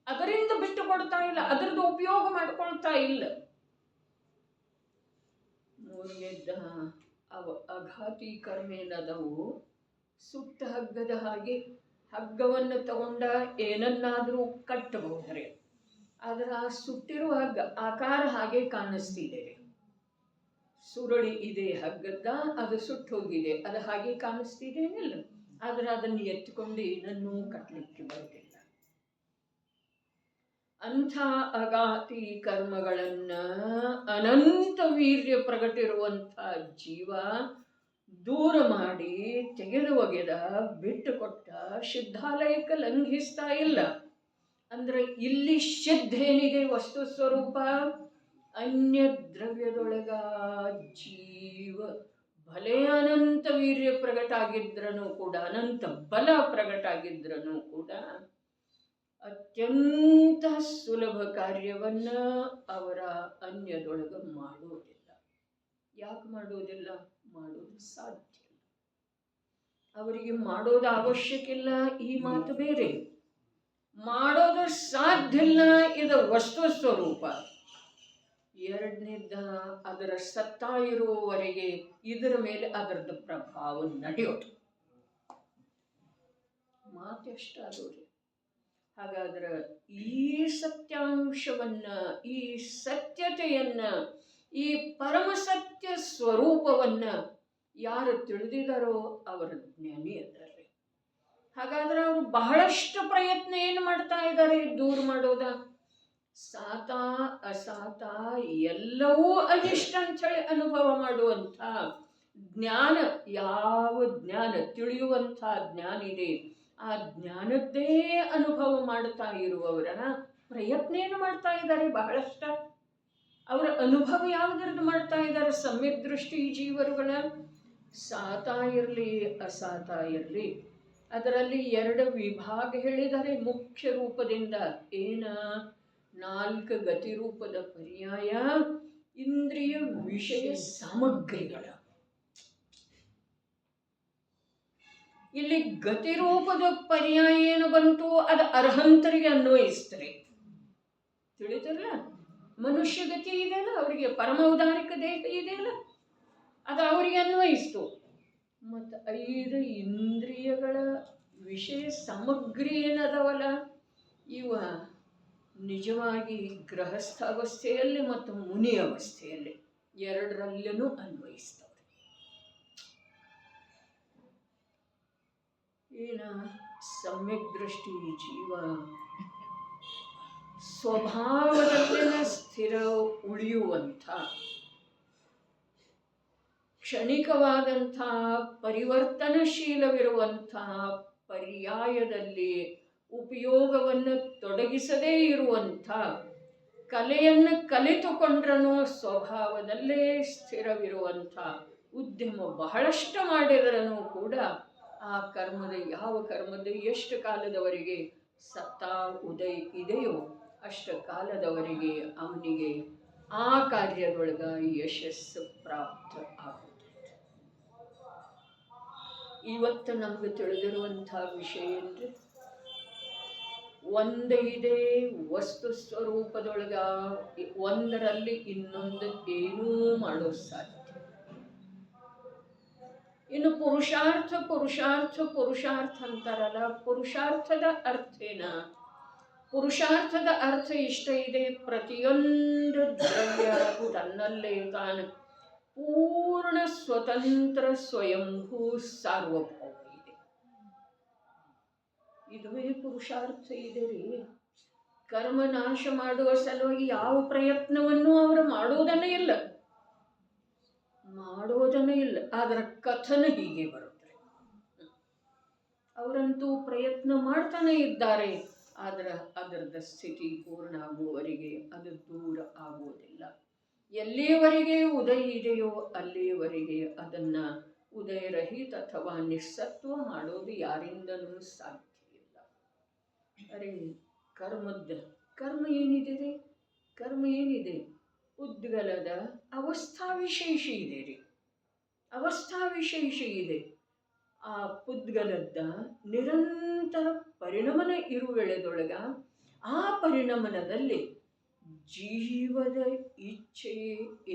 ಅದರಿಂದ ಬಿಟ್ಟು ಕೊಡ್ತಾ ಇಲ್ಲ, ಅದರದ್ದು ಉಪಯೋಗ ಮಾಡಿಕೊಳ್ತಾ ಇಲ್ಲ. ಮೂರನೇದ್ದ ಅಘಾತಿ ಕರ್ಮ ಏನದವು, ಸುಟ್ಟ ಹಗ್ಗದ ಹಾಗೆ ಹಗ್ಗವನ್ನು ತಗೊಂಡ ಏನನ್ನಾದರೂ ಕಟ್ಟಬಹುದರೆ, ಆದರೆ ಆ ಸುಟ್ಟಿರುವ ಹಗ್ಗ ಆಕಾರ ಹಾಗೆ ಕಾಣಿಸ್ತಿದೆ. ಸುರುಳಿ ಇದೆ ಹಗ್ಗದ, ಅದು ಸುಟ್ಟು ಹೋಗಿದೆ, ಅದು ಹಾಗೆ ಕಾಣಿಸ್ತಿದೇನಿಲ್ಲ, ಆದರೆ ಅದನ್ನು ಎತ್ತಿಕೊಂಡು ಏನನ್ನೂ ಕಟ್ಟಲಿಕ್ಕೆ ಬರುತ್ತಿಲ್ಲ. ಅಂಥ ಅಘಾತಿ ಕರ್ಮಗಳನ್ನ ಅನಂತ ವೀರ್ಯ ಪ್ರಗಟಿರುವಂಥ ಜೀವ ದೂರ ಮಾಡಿ ತೆಗೆದು ಒಗೆದ ಬಿಟ್ಟು ಕೊಟ್ಟ ಶುದ್ಧಾಲಯಕ್ಕೆ ಲಂಘಿಸ್ತಾ ಇಲ್ಲ. ಅಂದ್ರೆ ಇಲ್ಲಿ ಶುದ್ಧ ಏನಿದೆ ವಸ್ತು ಸ್ವರೂಪ, ಅನ್ಯ ದ್ರವ್ಯದೊಳಗ ಜೀವ ಭಲೆ ಅನಂತ ವೀರ್ಯ ಪ್ರಗಟ ಆಗಿದ್ರನು ಕೂಡ, ಅನಂತ ಬಲ ಪ್ರಗಟ ಆಗಿದ್ರನು ಕೂಡ ಅತ್ಯಂತ ಸುಲಭ ಕಾರ್ಯವನ್ನ ಅವರ ಅನ್ಯದೊಳಗ ಮಾಡುವುದಿಲ್ಲ. ಯಾಕೆ ಮಾಡುವುದಿಲ್ಲ? ಮಾಡೋದು ಸಾಧ್ಯ ಇಲ್ಲ, ಅವರಿಗೆ ಮಾಡೋದು ಅವಶ್ಯಕ ಇಲ್ಲ, ಈ ಮಾತು ಬೇರೆ. ಮಾಡೋದು ಸಾಧ್ಯ ಇಲ್ಲ, ಇದು ವಸ್ತು ಸ್ವರೂಪ. ಎರಡನೇದ ಅದರ ಸತ್ತಾ ಇರುವವರೆಗೆ ಇದರ ಮೇಲೆ ಅದರದ್ದು ಪ್ರಭಾವ ನಡೆಯೋದು. ಮಾತೆಷ್ಟಾದವ್ರಿ. ಹಾಗಾದ್ರೆ ಈ ಸತ್ಯಾಂಶವನ್ನ, ಈ ಸತ್ಯತೆಯನ್ನ, ಈ ಪರಮಸತ್ಯ ಸ್ವರೂಪವನ್ನ ಯಾರು ತಿಳಿದಿದ್ದಾರೋ ಅವರ ಜ್ಞಾನಿ ಅದಾರೆ. ಹಾಗಾದ್ರೆ ಅವರು ಬಹಳಷ್ಟು ಪ್ರಯತ್ನ ಏನು ಮಾಡ್ತಾ ಇದ್ದಾರೆ ದೂರ ಮಾಡೋದ? ಸಾತ ಅಸಾತ ಎಲ್ಲವೂ ಅನಿಷ್ಟ ಅಂಥೇಳಿ ಅನುಭವ ಮಾಡುವಂಥ ಜ್ಞಾನ, ಯಾವ ಜ್ಞಾನ ತಿಳಿಯುವಂಥ ಜ್ಞಾನ ಇದೆ ಆ ಜ್ಞಾನದ್ದೇ ಅನುಭವ ಮಾಡ್ತಾ ಇರುವವರ ಪ್ರಯತ್ನ ಏನು ಮಾಡ್ತಾ ಇದ್ದಾರೆ? ಬಹಳಷ್ಟ. ಅವರ ಅನುಭವ ಯಾವುದರದ್ದು ಮಾಡ್ತಾ ಇದ್ದಾರೆ? ಸಮ್ಯಕ್ ದೃಷ್ಟಿ ಜೀವರುಗಳ ಸಾತ ಇರಲಿ ಅಸಾತ ಇರಲಿ ಅದರಲ್ಲಿ 2 ವಿಭಾಗ ಹೇಳಿದರೆ ಮುಖ್ಯ ರೂಪದಿಂದ. ಏನ? 4 ಗತಿ ರೂಪದ ಪರ್ಯಾಯ, ಇಂದ್ರಿಯ ವಿಷಯ ಸಾಮಗ್ರಿಗಳ. ಇಲ್ಲಿ ಗತಿರೂಪದ ಪರ್ಯಾಯ ಏನು ಬಂತು? ಅದು ಅರ್ಹಂತರಿಗೆ ಅನ್ವಯಿಸ್ತಾರೆ. ತಿಳಿತಲ್ಲ? ಮನುಷ್ಯ ಗತಿ ಇದೆಯಲ್ಲ, ಅವರಿಗೆ ಪರಮ ಉದಾರಿಕ ದೇಹ ಇದೆಯಲ್ಲ, ಅದು ಅವರಿಗೆ ಅನ್ವಯಿಸ್ತು. ಮತ್ತು 5 ಇಂದ್ರಿಯಗಳ ವಿಷಯ ಸಾಮಗ್ರಿ ಏನದವಲ್ಲ, ಇವ ನಿಜವಾಗಿ ಗೃಹಸ್ಥ ಅವಸ್ಥೆಯಲ್ಲಿ ಮತ್ತು ಮುನಿ ಅವಸ್ಥೆಯಲ್ಲಿ ಎರಡರಲ್ಲೂ ಅನ್ವಯಿಸ್ತವೆ. ಏನ? ಸಮ್ಯಕ್ ದೃಷ್ಟಿ ಜೀವ ಸ್ವಭಾವದಲ್ಲಿನ ಸ್ಥಿರ ಉಳಿಯುವಂಥ, ಕ್ಷಣಿಕವಾದಂಥ ಪರಿವರ್ತನಶೀಲವಿರುವಂಥ ಪರ್ಯಾಯದಲ್ಲಿ ಉಪಯೋಗವನ್ನು ತೊಡಗಿಸದೇ ಇರುವಂಥ, ಕಲೆಯನ್ನು ಕಲಿತುಕೊಂಡ್ರೂ ಸ್ವಭಾವದಲ್ಲೇ ಸ್ಥಿರವಿರುವಂಥ, ಉದ್ಯಮ ಬಹಳಷ್ಟು ಮಾಡಿದ್ರೂ ಕೂಡ ಆ ಕರ್ಮದ ಯಾವ ಕರ್ಮದ ಎಷ್ಟು ಕಾಲದವರೆಗೆ ಸತ್ತಾ ಉದಯ ಇದೆಯೋ ಅಷ್ಟು ಕಾಲದವರೆಗೆ ಅವನಿಗೆ ಆ ಕಾರ್ಯದೊಳಗ ಯಶಸ್ಸು ಪ್ರಾಪ್ತ ಆಗುತ್ತದೆ. ಇವತ್ತು ನಮಗೆ ತಿಳಿದಿರುವಂಥ ವಿಷಯ ಏನ್ರಿ? ಒಂದೇ ವಸ್ತು ಸ್ವರೂಪದೊಳಗ ಒಂದರಲ್ಲಿ ಇನ್ನೊಂದು ಏನೂ ಮಾಡೋ ಸಾಧ್ಯ. ಇನ್ನು ಪುರುಷಾರ್ಥ ಪುರುಷಾರ್ಥ ಪುರುಷಾರ್ಥ ಅಂತಾರಲ್ಲ, ಪುರುಷಾರ್ಥದ ಅರ್ಥ ಏನ? ಪುರುಷಾರ್ಥದ ಅರ್ಥ ಇಷ್ಟ ಇದೆ, ಪ್ರತಿಯೊಂದು ದ್ರವ್ಯ ತನ್ನಲ್ಲೇ ತಾನು ಪೂರ್ಣ ಸ್ವತಂತ್ರ ಸ್ವಯಂಭೂ ಸಾರ್ವಭೌಮ ಇದೆ. ಇದುವೇ ಪುರುಷಾರ್ಥ ಇದೆ ರೀ. ಕರ್ಮ ನಾಶ ಮಾಡುವ ಸಲುವಾಗಿ ಯಾವ ಪ್ರಯತ್ನವನ್ನು ಅವರು ಮಾಡೋದನ್ನೇ ಇಲ್ಲ. ಅದರ ಕಥನ ಹೀಗೆ ಬರುತ್ತೆ. ಅವರಂತೂ ಪ್ರಯತ್ನ ಮಾಡ್ತಾನೆ ಇದ್ದಾರೆ, ಆದರೆ ಅದರದ ಸ್ಥಿತಿ ಪೂರ್ಣ ಆಗುವವರೆಗೆ ಅದು ದೂರ ಆಗುವುದಿಲ್ಲ. ಎಲ್ಲಿಯವರೆಗೆ ಉದಯ ಇದೆಯೋ ಅಲ್ಲಿಯವರೆಗೆ ಅದನ್ನು ಉದಯರಹಿತ ಅಥವಾ ನಿಸ್ಸತ್ವ ಮಾಡೋದು ಯಾರಿಂದನೂ ಸಾಧ್ಯ ಇಲ್ಲ. ಅರೆ ಕರ್ಮ ಏನಿದೆ? ಕರ್ಮ ಏನಿದೆ? ಉದ್ಗಲದ ಅವಸ್ಥಾ ವಿಶೇಷ ಇದೆ ರೀ. ಅವಸ್ಥಾ ವಿಶೇಷ ಇದೆ. ಆ ಪುದ್ಗಲದ ನಿರಂತರ ಪರಿಣಮನ ಇರುವೆಳೆದೊಳಗ ಆ ಪರಿಣಮನದಲ್ಲಿ ಜೀವದ ಇಚ್ಛೆ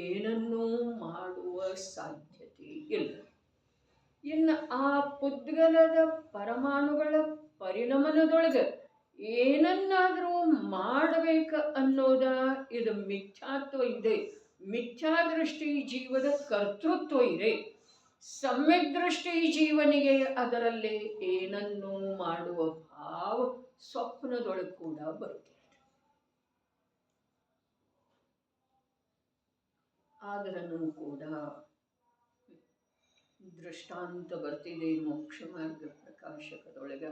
ಏನನ್ನೂ ಮಾಡುವ ಸಾಧ್ಯತೆ ಇಲ್ಲ. ಇನ್ನು ಆ ಪುದ್ಗಲದ ಪರಮಾಣುಗಳ ಪರಿಣಮನದೊಳಗೆ ಏನನ್ನಾದರೂ ಮಾಡಬೇಕ ಅನ್ನೋದ ಇದು ಮಿಥ್ಯಾತ್ವ ಇದೆ. ಮಿಥ್ಯಾದೃಷ್ಟಿ ಜೀವದ ಕರ್ತೃತ್ವ ಇದೆ. ಸಮ್ಯಕ್ ದೃಷ್ಟಿ ಜೀವನಿಗೆ ಅದರಲ್ಲಿ ಏನನ್ನೂ ಮಾಡುವ ಭಾವ ಸ್ವಪ್ನದೊಳಗೆ ಕೂಡ ಬರುತ್ತೆ. ಆದರೂ ಕೂಡ ದೃಷ್ಟಾಂತ ಬರ್ತಿದೆ ಮೋಕ್ಷ ಮಾರ್ಗ ಪ್ರಕಾಶಕದೊಳಗ.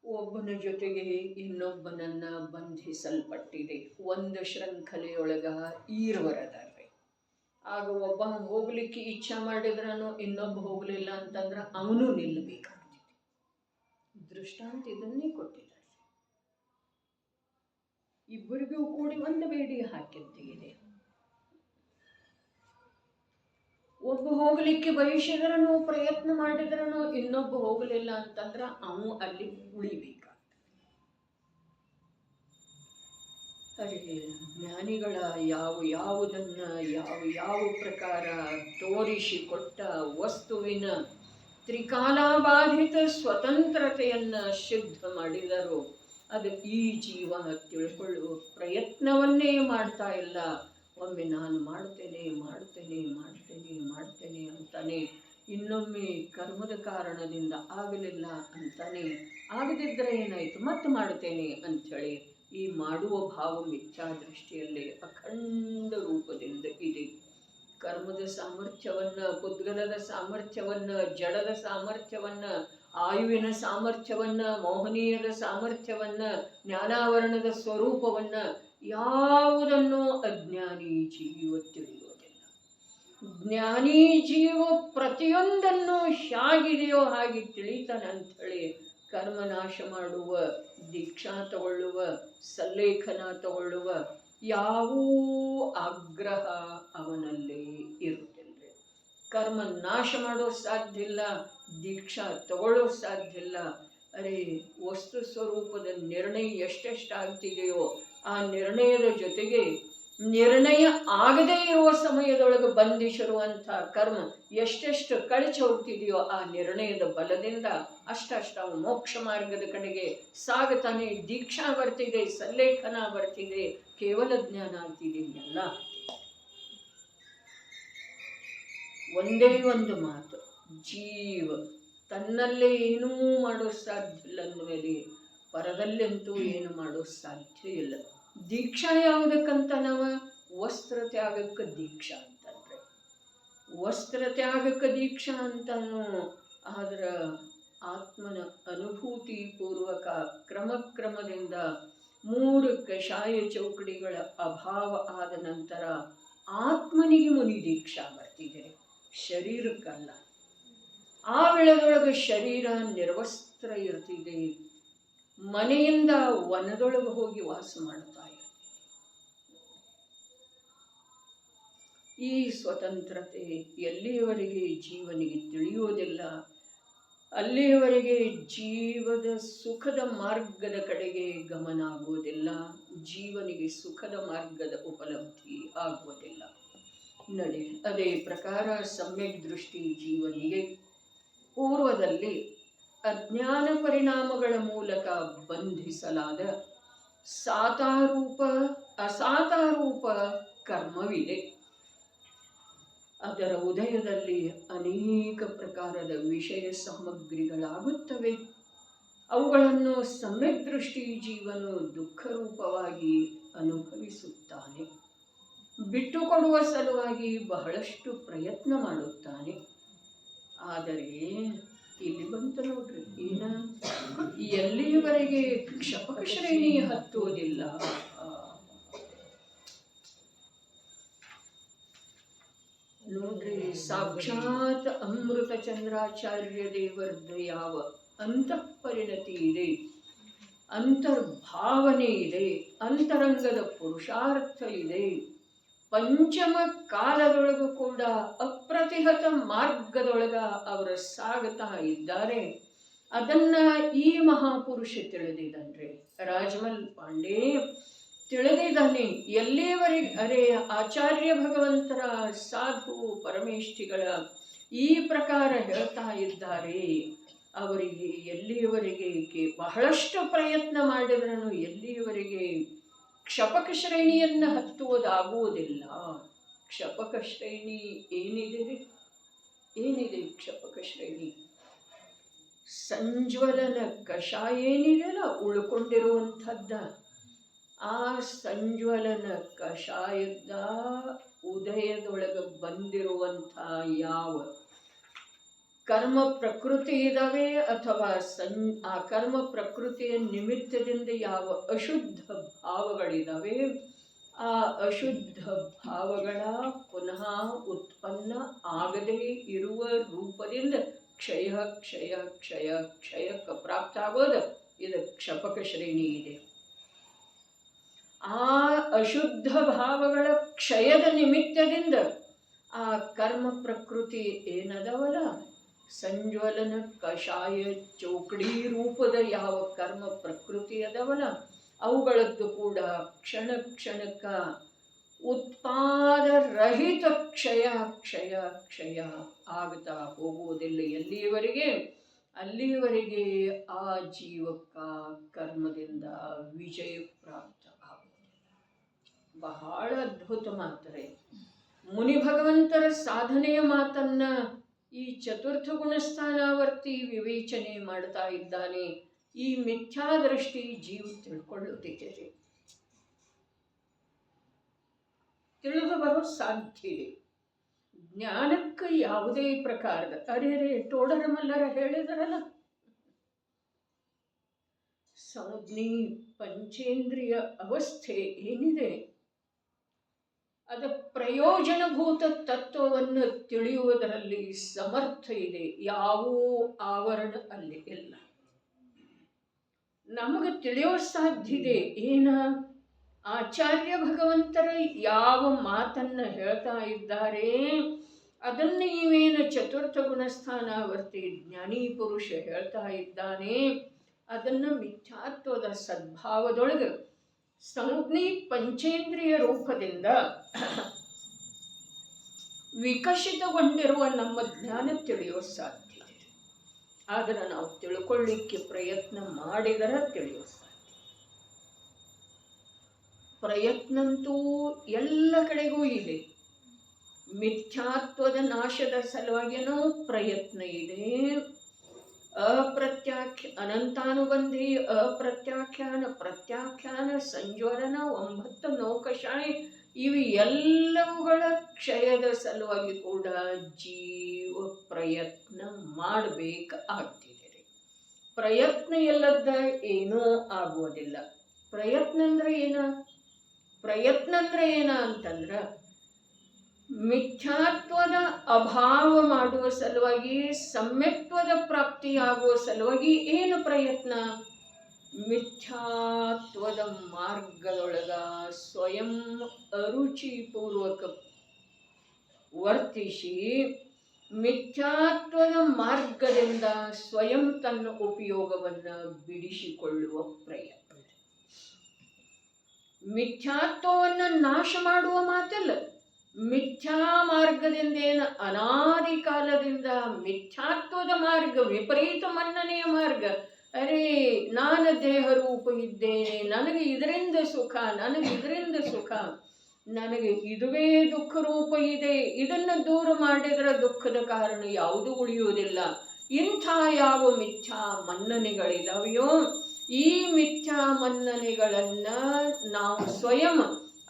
ಒಬ್ಬನ ಜೊತೆಗೆ ಇನ್ನೊಬ್ಬನನ್ನ ಬಂಧಿಸಲ್ಪಟ್ಟಿದೆ. ಒಂದು ಶೃಂಖಲೆಯೊಳಗ ಈರ್ವರದಾರ್ರಿ. ಆಗ ಒಬ್ಬ ಹೋಗ್ಲಿಕ್ಕೆ ಇಚ್ಛಾ ಮಾಡಿದ್ರನು ಇನ್ನೊಬ್ಬ ಹೋಗ್ಲಿಲ್ಲ ಅಂತಂದ್ರೆ ಅವನು ನಿಲ್ಲಬೇಕಾಗ್ತಿದೆ. ದೃಷ್ಟಾಂತ ಇದನ್ನೇ ಕೊಟ್ಟಿದ್ದಾರೆ. ಇಬ್ಬರಿಗೂ ಕೂಡಿ ಒಂದು ಬೇಡಿ ಹಾಕಿದ್ದಿದೆ. ಒಬ್ಬ ಹೋಗ್ಲಿಕ್ಕೆ ಬಯಸಿದ್ರನು ಪ್ರಯತ್ನ ಮಾಡಿದ್ರನು ಇನ್ನೊಬ್ಬ ಹೋಗಲಿಲ್ಲ ಅಂತಂದ್ರ ಅವನು ಅಲ್ಲಿ ಉಳಿಬೇಕಾಗ್ತದೆ. ಜ್ಞಾನಿಗಳ ಯಾವುದನ್ನ ಯಾವ ಪ್ರಕಾರ ತೋರಿಸಿಕೊಟ್ಟ ವಸ್ತುವಿನ ತ್ರಿಕಾಲಾಬಾಧಿತ ಸ್ವತಂತ್ರತೆಯನ್ನ ಸಿದ್ಧ ಮಾಡಿದರು. ಅದು ಈ ಜೀವ ತಿಳ್ಕೊಳ್ಳುವ ಪ್ರಯತ್ನವನ್ನೇ ಮಾಡ್ತಾ ಇಲ್ಲ. ಒಮ್ಮೆ ನಾನು ಮಾಡ್ತೇನೆ ಅಂತಾನೆ, ಇನ್ನೊಮ್ಮೆ ಕರ್ಮದ ಕಾರಣದಿಂದ ಆಗಲಿಲ್ಲ ಅಂತಾನೆ, ಆಗದಿದ್ದರೆ ಏನಾಯಿತು ಮತ್ತೆ ಮಾಡ್ತೇನೆ ಅಂಥೇಳಿ ಈ ಮಾಡುವ ಭಾವ ಮಿಥ್ಯಾದೃಷ್ಟಿಯಲ್ಲಿ ಅಖಂಡ ರೂಪದಿಂದ ಇದೆ. ಕರ್ಮದ ಸಾಮರ್ಥ್ಯವನ್ನು, ಪುದ್ಗಲದ ಸಾಮರ್ಥ್ಯವನ್ನು, ಜಡದ ಸಾಮರ್ಥ್ಯವನ್ನು, ಆಯುವಿನ ಸಾಮರ್ಥ್ಯವನ್ನು, ಮೋಹನೀಯದ ಸಾಮರ್ಥ್ಯವನ್ನು, ಜ್ಞಾನಾವರಣದ ಸ್ವರೂಪವನ್ನು ಯಾವುದನ್ನು ಅಜ್ಞಾನಿ ಜೀವ ತಿಳಿಯುವುದಿಲ್ಲ. ಜ್ಞಾನಿ ಜೀವ ಪ್ರತಿಯೊಂದನ್ನು ಹೇಗಿದೆಯೋ ಹಾಗೆ ತಿಳಿತಾನೆ ಅಂಥೇಳಿ ಕರ್ಮನಾಶ ಮಾಡುವ, ದೀಕ್ಷಾ ತಗೊಳ್ಳುವ, ಸಲ್ಲೇಖನ ತಗೊಳ್ಳುವ ಯಾವೂ ಆಗ್ರಹ ಅವನಲ್ಲಿ ಇರುತ್ತಿಲ್ಲ. ಕರ್ಮ ನಾಶ ಮಾಡೋ ಸಾಧ್ಯ ಇಲ್ಲ, ದೀಕ್ಷಾ ತಗೊಳ್ಳೋ ಸಾಧ್ಯ ಇಲ್ಲ. ಅರೆ ವಸ್ತು ಸ್ವರೂಪದ ನಿರ್ಣಯ ಎಷ್ಟೆಷ್ಟಾಗ್ತಿದೆಯೋ ಆ ನಿರ್ಣಯದ ಜೊತೆಗೆ ನಿರ್ಣಯ ಆಗದೇ ಇರುವ ಸಮಯದೊಳಗೆ ಬಂಧಿಸಿರುವಂಥ ಕರ್ಮ ಎಷ್ಟೆಷ್ಟು ಕಳಚಿ ಹೋಗ್ತಿದೆಯೋ ಆ ನಿರ್ಣಯದ ಬಲದಿಂದ ಅಷ್ಟಷ್ಟು ಅವು ಮೋಕ್ಷ ಮಾರ್ಗದ ಕಡೆಗೆ ಸಾಗುತ್ತಾನೆ. ದೀಕ್ಷಾ ಬರ್ತಿದೆ, ಸಲ್ಲೇಖನ ಬರ್ತಿದೆ, ಕೇವಲ ಜ್ಞಾನ ಆಗ್ತಿದೆ. ಎಲ್ಲ ಒಂದೇ ಒಂದು ಮಾತು, ಜೀವ ತನ್ನಲ್ಲೇ ಏನೂ ಮಾಡೋ ಸಾಧ್ಯ ಇಲ್ಲ ಅಂದಮೇಲೆ ಪರದಲ್ಲಂತೂ ಏನು ಮಾಡೋ ಸಾಧ್ಯ ಇಲ್ಲ. ದೀಕ್ಷಾ ಯಾವುದಕ್ಕಂತ ನಾವು ವಸ್ತ್ರ ತ್ಯಾಗಕ್ಕೆ ದೀಕ್ಷಾ ಅಂತಂದ್ರೆ, ವಸ್ತ್ರ ತ್ಯಾಗಕ್ಕೆ ದೀಕ್ಷಾ ಅಂತನೂ. ಆದ್ರೆ ಆತ್ಮನ ಅನುಭೂತಿ ಪೂರ್ವಕ ಕ್ರಮದಿಂದ 3 ಕಷಾಯ ಚೌಕಡಿಗಳ ಅಭಾವ ಆದ ನಂತರ ಆತ್ಮನಿಗೆ ಮುನಿ ದೀಕ್ಷಾ ಬರ್ತಿದೆ, ಶರೀರಕ್ಕಲ್ಲ. ಆ ವೇಳೆದೊಳಗೆ ಶರೀರ ನಿರ್ವಸ್ತ್ರ ಇರ್ತಿದೆ, ಮನೆಯಿಂದ ವನದೊಳಗೆ ಹೋಗಿ ವಾಸ ಮಾಡ್ತಾ ಇರ್ತೀವಿ. ಈ ಸ್ವತಂತ್ರತೆ ಎಲ್ಲಿಯವರೆಗೆ ಜೀವನಿಗೆ ತಿಳಿಯೋದಿಲ್ಲ, ಅಲ್ಲಿಯವರೆಗೆ ಜೀವದ ಸುಖದ ಮಾರ್ಗದ ಕಡೆಗೆ ಗಮನ ಆಗುವುದಿಲ್ಲ, ಜೀವನಿಗೆ ಸುಖದ ಮಾರ್ಗದ ಉಪಲಬ್ಧಿ ಆಗುವುದಿಲ್ಲ. ನಡೆ ಅದೇ ಪ್ರಕಾರ ಸಮ್ಯಕ್ ದೃಷ್ಟಿ ಜೀವನಿಗೆ ಪೂರ್ವದಲ್ಲಿ ಅಜ್ಞಾನ ಪರಿಣಾಮಗಳ ಮೂಲಕ ಬಂಧಿಸಲಾದ ಸಾತಾರೂಪ ಅಸಾತಾರೂಪ ಕರ್ಮವಿದೆ. ಅದರ ಉದಯದಲ್ಲಿ ಅನೇಕ ಪ್ರಕಾರದ ವಿಷಯ ಸಾಮಗ್ರಿಗಳಾಗುತ್ತವೆ. ಅವುಗಳನ್ನು ಸಮ್ಯಕ್ ದೃಷ್ಟಿ ಜೀವನು ದುಃಖರೂಪವಾಗಿ ಅನುಭವಿಸುತ್ತಾನೆ. ಬಿಟ್ಟುಕೊಡುವ ಸಲುವಾಗಿ ಬಹಳಷ್ಟು ಪ್ರಯತ್ನ ಮಾಡುತ್ತಾನೆ. ಆದರೆ ಇಲ್ಲಿ ಬಂತು ನೋಡ್ರಿ, ಏನ ಎಲ್ಲಿಯವರೆಗೆ ಕ್ಷಪಕ ಶ್ರೇಣಿ ಹತ್ತುವುದಿಲ್ಲ. ನೋಡ್ರಿ, ಸಾಕ್ಷಾತ್ ಅಮೃತ ಚಂದ್ರಾಚಾರ್ಯ ದೇವರದ ಯಾವ ಅಂತಃಪರಿಣತಿ ಇದೆ, ಅಂತರ್ಭಾವನೆ ಇದೆ, ಅಂತರಂಗದ ಪುರುಷಾರ್ಥ ಇದೆ. ಪಂಚಮ ಕಾಲದೊಳಗೂ ಕೂಡ ಅಪ್ರತಿಹತ ಮಾರ್ಗದೊಳಗ ಅವರು ಸಾಗುತ್ತಾ ಇದ್ದಾರೆ. ಅದನ್ನ ಈ ಮಹಾಪುರುಷ ತಿಳಿದಿದ್ದಾನ್ರಿ, ರಾಜಮಲ್ ಪಾಂಡೆ ತಿಳಿದಿದ್ದಾನೆ. ಎಲ್ಲಿಯವರೆಗೆ ಅರೆ ಆಚಾರ್ಯ ಭಗವಂತರ ಸಾಧು ಪರಮೇಷ್ಠಿಗಳ ಈ ಪ್ರಕಾರ ಹೇಳ್ತಾ ಇದ್ದಾರೆ, ಅವರಿಗೆ ಎಲ್ಲಿಯವರೆಗೆ ಬಹಳಷ್ಟು ಪ್ರಯತ್ನ ಮಾಡಿದ್ರೂ ಎಲ್ಲಿಯವರೆಗೆ ಕ್ಷಪಕ ಶ್ರೇಣಿಯನ್ನು ಹತ್ತುವುದಾಗುವುದಿಲ್ಲ. ಕ್ಷಪಕ ಶ್ರೇಣಿ ಏನಿದೆ? ಕ್ಷಪಕ ಶ್ರೇಣಿ ಸಂಜ್ವಲನ ಕಷಾಯ ಏನಿದೆಯಲ್ಲ ಉಳ್ಕೊಂಡಿರುವಂಥದ್ದ, ಆ ಸಂಜ್ವಲನ ಕಷಾಯದ ಉದಯದೊಳಗೆ ಬಂದಿರುವಂಥ ಯಾವ ಕರ್ಮ ಪ್ರಕೃತಿ ಇದಾವೆ ಅಥವಾ ಆ ಕರ್ಮ ಪ್ರಕೃತಿಯ ನಿಮಿತ್ತದಿಂದ ಯಾವ ಅಶುದ್ಧ ಭಾವಗಳಿದಾವೆ, ಆ ಅಶುದ್ಧ ಭಾವಗಳ ಪುನಃ ಉತ್ಪನ್ನ ಆಗದೇ ಇರುವ ರೂಪದಿಂದ ಕ್ಷಯ ಕ್ಷಯ ಕ್ಷಯ ಕ್ಷಯಕ್ಕೆ ಪ್ರಾಪ್ತ ಆಗೋದು ಇದು ಕ್ಷಪಕ ಶ್ರೇಣಿ ಇದೆ. ಆ ಅಶುದ್ಧ ಭಾವಗಳ ಕ್ಷಯದ ನಿಮಿತ್ತದಿಂದ ಆ ಕರ್ಮ ಪ್ರಕೃತಿ ಏನದವಲ್ಲ, ಸಂಜ್ವಲನ ಕಷಾಯ ಚೌಕಡಿ ರೂಪದ ಯಾವ ಕರ್ಮ ಪ್ರಕೃತಿ ಅದವಲ್ಲ, ಅವುಗಳದ್ದು ಕೂಡ ಕ್ಷಣ ಕ್ಷಣಕ್ಕ ಉತ್ಪಾದರಹಿತ ಕ್ಷಯ ಕ್ಷಯ ಕ್ಷಯ ಆಗ್ತಾ ಹೋಗುವುದಿಲ್ಲ. ಎಲ್ಲಿಯವರೆಗೆ? ಅಲ್ಲಿಯವರೆಗೆ ಆ ಜೀವಕ್ಕ ಕರ್ಮದಿಂದ ವಿಜಯ ಪ್ರಾಪ್ತ ಆಗುವುದಿಲ್ಲ. ಬಹಳ ಅದ್ಭುತ ಮಾತ್ರೆ. ಮುನಿ ಭಗವಂತರ ಸಾಧನೆಯ ಮಾತನ್ನ ಈ ಚತುರ್ಥ ಗುಣಸ್ಥಾನಾವರ್ತಿ ವಿವೇಚನೆ ಮಾಡ್ತಾ ಇದ್ದಾನೆ. ಈ ಮಿಥ್ಯಾದೃಷ್ಟಿ ಜೀವ ತಿಳ್ಕೊಳ್ಳುತ್ತಿದೆ, ತಿಳಿದು ಬರೋ ಸಾಧ್ಯ ಇದೆ. ಜ್ಞಾನಕ್ಕೆ ಯಾವುದೇ ಪ್ರಕಾರದ ಅರೆ ಟೋಡರ ಮಲ್ಲರ ಹೇಳಿದರಲ್ಲ, ಸಂಜ್ಞೆ ಪಂಚೇಂದ್ರಿಯ ಅವಸ್ಥೆ ಏನಿದೆ ಅದು ಪ್ರಯೋಜನಭೂತ ತತ್ವವನ್ನು ತಿಳಿಯುವುದರಲ್ಲಿ ಸಮರ್ಥ ಇದೆ. ಯಾವ ಆವರಣ ಅಲ್ಲಿ ಇಲ್ಲ. ನಮಗೆ ತಿಳಿಯೋ ಸಾಧ್ಯ ಇದೆ. ಏನ ಆಚಾರ್ಯ ಭಗವಂತರ ಯಾವ ಮಾತನ್ನ ಹೇಳ್ತಾ ಇದ್ದಾರೆ ಅದನ್ನ ಇವೇನು ಚತುರ್ಥ ಗುಣಸ್ಥಾನವರ್ತಿ ಜ್ಞಾನಿ ಪುರುಷ ಹೇಳ್ತಾ ಇದ್ದಾನೆ, ಅದನ್ನು ಮಿಥ್ಯಾತ್ವದ ಸದ್ಭಾವದೊಳಗೆ ಸಂಜ್ಞೆ ಪಂಚೇಂದ್ರಿಯ ರೂಪದಿಂದ ವಿಕಸಿತಗೊಂಡಿರುವ ನಮ್ಮ ಜ್ಞಾನ ತಿಳಿಯೋ ಸಾಧ್ಯ ಇದೆ. ಆದರೆ ನಾವು ತಿಳ್ಕೊಳ್ಳಿಕ್ಕೆ ಪ್ರಯತ್ನ ಮಾಡಿದರೆ ತಿಳಿಯೋ ಸಾಧ್ಯ. ಪ್ರಯತ್ನಂತೂ ಎಲ್ಲ ಕಡೆಗೂ ಇದೆ. ಮಿಥ್ಯಾತ್ವದ ನಾಶದ ಸಲುವಾಗಿಯೂ ಪ್ರಯತ್ನ ಇದೆ. ಅನಂತಾನುಬಂಧಿ, ಅಪ್ರತ್ಯಾಖ್ಯಾನ, ಪ್ರತ್ಯಾಖ್ಯಾನ, ಸಂಜ್ವರಣ, 9 ನೌಕಶಾಹಿ ಇವು ಎಲ್ಲವುಗಳ ಕ್ಷಯದ ಸಲುವಾಗಿ ಕೂಡ ಜೀವ ಪ್ರಯತ್ನ ಮಾಡಬೇಕಾಗ್ತಿದೆ. ಪ್ರಯತ್ನ ಇಲ್ಲದ ಏನೂ ಆಗುವುದಿಲ್ಲ. ಪ್ರಯತ್ನ ಅಂದ್ರೆ ಏನ ಅಂತಂದ್ರೆ ಮಿಥ್ಯಾತ್ವದ ಅಭಾವ ಮಾಡುವ ಸಲುವಾಗಿ, ಸಮ್ಯಕ್ತ್ವದ ಪ್ರಾಪ್ತಿಯಾಗುವ ಸಲುವಾಗಿ ಏನು ಪ್ರಯತ್ನ? ಮಿಥ್ಯಾತ್ವದ ಮಾರ್ಗದೊಳಗ ಸ್ವಯಂ ಅರುಚಿಪೂರ್ವಕ ವರ್ತಿಸಿ ಮಿಥ್ಯಾತ್ವದ ಮಾರ್ಗದಿಂದ ಸ್ವಯಂ ತನ್ನ ಉಪಯೋಗವನ್ನು ಬಿಡಿಸಿಕೊಳ್ಳುವ ಪ್ರಯತ್ನ. ಮಿಥ್ಯಾತ್ವವನ್ನು ನಾಶ ಮಾಡುವ ಮಾತಲ್ಲ. ಮಿಥ್ಯಾ ಮಾರ್ಗದಿಂದ ಏನು ಅನಾದಿ ಕಾಲದಿಂದ ಮಿಥ್ಯಾತ್ವದ ಮಾರ್ಗ, ವಿಪರೀತ ಮನ್ನನೆಯ ಮಾರ್ಗ. ಅರೆ, ನಾನು ದೇಹ ರೂಪ ಇದ್ದೇನೆ, ನನಗೆ ಇದರಿಂದ ಸುಖ, ನನಗೆ ಇದರಿಂದ ಸುಖ, ನನಗೆ ಇದುವೇ ದುಃಖ ರೂಪ ಇದೆ, ಇದನ್ನು ದೂರ ಮಾಡಿದರೆ ದುಃಖದ ಕಾರಣ ಯಾವುದೂ ಉಳಿಯುವುದಿಲ್ಲ. ಇಂಥ ಯಾವ ಮಿಥ್ಯಾ ಮನ್ನನೆಗಳಿದಾವೆಯೋ ಈ ಮಿಥ್ಯಾ ಮನ್ನನೆಗಳನ್ನು ನಾವು ಸ್ವಯಂ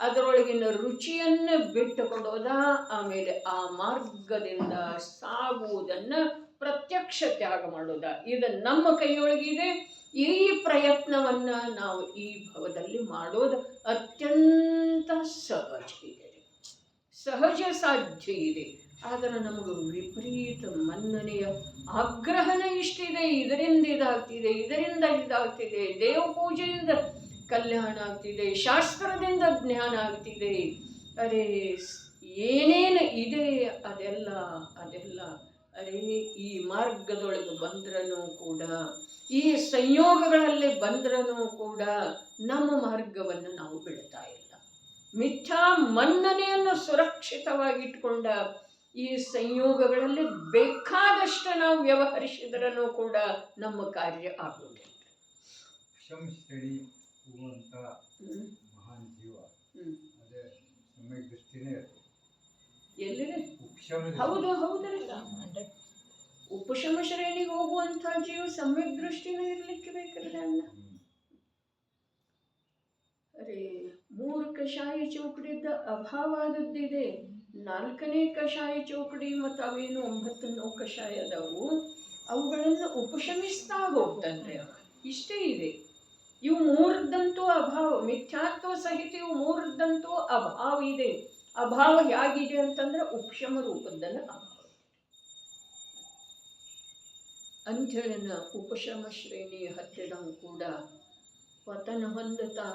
ಅದರೊಳಗಿನ ರುಚಿಯನ್ನು ಬಿಟ್ಟುಕೊಡೋದ, ಆಮೇಲೆ ಆ ಮಾರ್ಗದಿಂದ ಸಾಗುವುದನ್ನು ಪ್ರತ್ಯಕ್ಷ ತ್ಯಾಗ ಮಾಡೋದ. ಇದು ನಮ್ಮ ಕೈಯೊಳಗಿದೆ. ಈ ಪ್ರಯತ್ನವನ್ನು ನಾವು ಈ ಭವದಲ್ಲಿ ಮಾಡೋದು ಅತ್ಯಂತ ಸಹಜ ಇದೆ, ಸಹಜ ಸಾಧ್ಯ ಇದೆ. ಆದರೆ ನಮಗೆ ವಿಪರೀತ ಮನ್ನನೆಯ ಆಗ್ರಹಣ ಇಷ್ಟಿದೆ. ಇದರಿಂದ ಇದಾಗ್ತಿದೆ, ಇದರಿಂದ ಇದಾಗ್ತಿದೆ, ದೇವ ಪೂಜೆಯಿಂದ ಕಲ್ಯಾಣ ಆಗ್ತಿದೆ, ಶಾಸ್ತ್ರದಿಂದ ಜ್ಞಾನ ಆಗ್ತಿದೆ. ಅರೆ, ಏನೇನು ಇದೆ ಅದೆಲ್ಲ ಅರೆ, ಈ ಮಾರ್ಗದೊಳಗೆ ಬಂದ್ರೂ ಕೂಡ, ಈ ಸಂಯೋಗಗಳಲ್ಲಿ ಬಂದ್ರೂ ಕೂಡ ನಮ್ಮ ಮಾರ್ಗವನ್ನು ನಾವು ಬಿಡ್ತಾ ಇಲ್ಲ. ಮಿಥ್ಯಾ ಮನ್ನನೆಯನ್ನು ಸುರಕ್ಷಿತವಾಗಿಟ್ಕೊಂಡ ಈ ಸಂಯೋಗಗಳಲ್ಲಿ ಬೇಕಾದಷ್ಟು ನಾವು ವ್ಯವಹರಿಸಿದ್ರೂ ಕೂಡ ನಮ್ಮ ಕಾರ್ಯ ಆಗುವುದಿಲ್ಲ. ಮಹಾನ್ ಜೀವ ಅದೇ ಸಮ್ಯಕ್ ದೃಷ್ಟಿನೇ ಎಲ್ಲಿದೆ? ಹೌದು, ಉಪಶಮ ಶ್ರೇಣಿಗೆ ಹೋಗುವಂಥ ಜೀವ ಸಮ್ಯಕ್ ದೃಷ್ಟಿನೇ ಇರ್ಲಿಕ್ಕೆ ಬೇಕಲ್ಲ. ಅರೆ, 3 ಕಷಾಯ ಚೌಕಡಿದ್ದ ಅಭಾವ ಆದದ್ದಿದೆ. 4ನೇ ಕಷಾಯ ಚೌಕಡಿ ಮತ್ತು ಅವೇನು 9 ನೌಕಷಾಯ ಅದಾವು, ಅವುಗಳನ್ನು ಉಪಶಮಿಸ್ತಾ ಹೋಗ್ತಾನೆ. ಇಷ್ಟೇ ಇದೆ. ಇವು 3ದಂತೂ ಅಭಾವ, ಮಿಥ್ಯಾತ್ವ ಸಹಿತ ಇವು 3ದಂತೂ ಅಭಾವ ಇದೆ. ಅಭಾವ ಹೇಗಿದೆ ಅಂತಂದ್ರೆ ಉಪಶಮ ರೂಪದ್ದನ್ನು ಅಭಾವ ಅಂಥೇಳಿ ಉಪಶಮ ಶ್ರೇಣಿ ಹತ್ತಿದಂಗೆ ಕೂಡ ಪತನ ಹೊಂದತಾ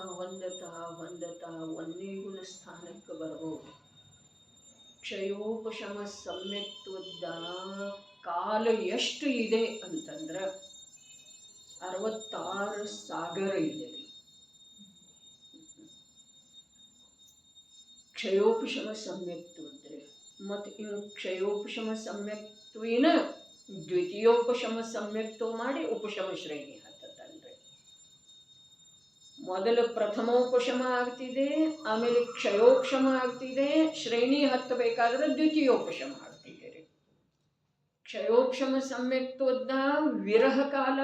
ಒಂದೇ ಗುಣ ಸ್ಥಾನಕ್ಕೆ ಬರಬಹುದು. ಕ್ಷಯೋಪಶಮ ಸಮ್ಯಕ್ತ್ವದ ಕಾಲ ಎಷ್ಟು ಇದೆ ಅಂತಂದ್ರೆ 66 ಸಾಗರ ಇದೆ. ಕ್ಷಯೋಪಶಮ ಸಮ್ಯಕ್ತ್ವದ್ರೆ ಮತ್ತು ಇನ್ನು ಕ್ಷಯೋಪಶಮ ಸಮ್ಯಕ್ತ್ವೇನ ದ್ವಿತೀಯೋಪಶಮ ಸಮ್ಯಕ್ತ್ವ ಮಾಡಿ ಉಪಶಮ ಶ್ರೇಣಿ ಹತ್ತತ್ತಲ್ರಿ. ಮೊದಲು ಪ್ರಥಮೋಪಶಮ ಆಗ್ತಿದೆ, ಆಮೇಲೆ ಕ್ಷಯೋಪಶಮ ಆಗ್ತಿದೆ. ಶ್ರೇಣಿ ಹತ್ತಬೇಕಾದ್ರೆ ದ್ವಿತೀಯೋಪಶಮ ಆಗ್ತಿದೆ ರೀ. ಕ್ಷಯೋಪಶಮ ಸಮ್ಯಕ್ತ್ವದ ವಿರಹ ಕಾಲ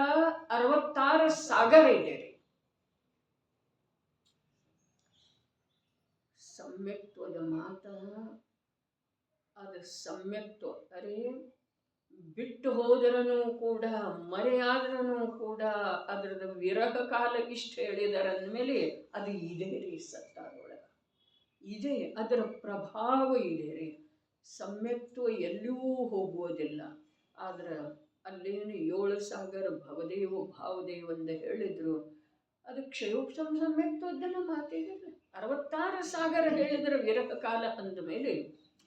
66 ಸಾಗರ ಇದೆ ರೀ. ಸಮ್ಯಕ್ತ್ವದ ಮಾತ ಅದು ಸಮ್ಯಕ್ತ್ವ. ಅರೆ, ಬಿಟ್ಟು ಹೋದ್ರೂ ಕೂಡ, ಮರೆಯಾದ್ರೂ ಕೂಡ ಅದರದ ವಿರಹ ಕಾಲ ಇಷ್ಟು ಹೇಳಿದರಂದ್ಮೇಲೆ ಅದು ಇದೆ ರೀ ಸತ್ತಾದೊಳಗೆ. ಇದೆ, ಅದರ ಪ್ರಭಾವ ಇದೆ ರೀ. ಸಮ್ಯಕ್ತ್ವ ಎಲ್ಲಿಯೂ ಹೋಗುವುದಿಲ್ಲ. ಆದ್ರೆ ಅಲ್ಲೇನು 7 ಸಾಗರ ಭವದೇವ ಭಾವದೇವ ಅಂತ ಹೇಳಿದ್ರು, ಅದು ಕ್ಷಯೋಕ್ಷಮ ಸಮ್ಯಕ್ತ್ವದ್ದೆಲ್ಲ ಮಾತಿದೆ. 66 ಸಾಗರ ಹೇಳಿದ್ರೆ ವಿರಹ ಕಾಲ ಅಂದ ಮೇಲೆ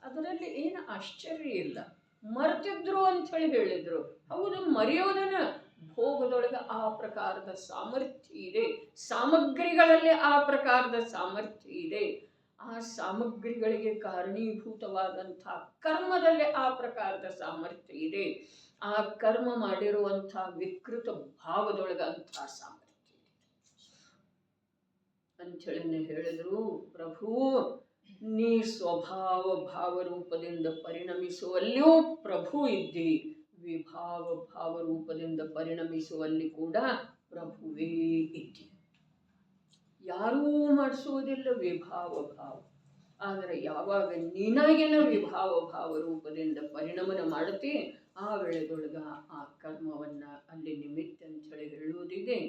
ಅದರಲ್ಲಿ ಏನು ಆಶ್ಚರ್ಯ ಇಲ್ಲ. ಮರ್ತಿದ್ರು ಅಂಥೇಳಿ ಹೇಳಿದ್ರು, ಹೌದು, ಮರೆಯೋದನ್ನ ಭೋಗದೊಳಗೆ ಆ ಪ್ರಕಾರದ ಸಾಮರ್ಥ್ಯ ಇದೆ, ಸಾಮಗ್ರಿಗಳಲ್ಲಿ ಆ ಪ್ರಕಾರದ ಸಾಮರ್ಥ್ಯ ಇದೆ. ಆ ಸಾಮಗ್ರಿಗಳಿಗೆ ಕಾರಣೀಭೂತವಾದಂಥ ಕರ್ಮದಲ್ಲಿ ಆ ಪ್ರಕಾರದ ಸಾಮರ್ಥ್ಯ ಇದೆ. ಆ ಕರ್ಮ ಮಾಡಿರುವಂಥ ವಿಕೃತ ಭಾವದೊಳಗೆ ಅಂಥ ಸಾಮರ್ಥ್ಯ ಇದೆ ಅಂಥೇಳಿ ಹೇಳಿದ್ರು. ಪ್ರಭು, ನೀ ಸ್ವಭಾವ ಭಾವರೂಪದಿಂದ ಪರಿಣಮಿಸುವಲ್ಲಿಯೂ ಪ್ರಭು ಇದ್ದಿ, ವಿಭಾವ ಭಾವರೂಪದಿಂದ ಪರಿಣಮಿಸುವಲ್ಲಿ ಕೂಡ ಪ್ರಭುವೇ ಇದ್ದಿ. ಯಾರೂ ಮಾಡಿಸುವುದಿಲ್ಲ ವಿಭಾವ ಭಾವ. ಆದರೆ ಯಾವಾಗ ನಿನಗಿನ ವಿಭಾವ ಭಾವ ರೂಪದಿಂದ ಪರಿಣಮನ ಮಾಡುತ್ತಿ, ಆ ವೇಳೆದೊಳಗ ಆ ಕರ್ಮವನ್ನ ಅಲ್ಲಿ ನಿಮಿತ್ತ ಅಂತೇಳಿ ಹೇಳುವುದಿದೆ.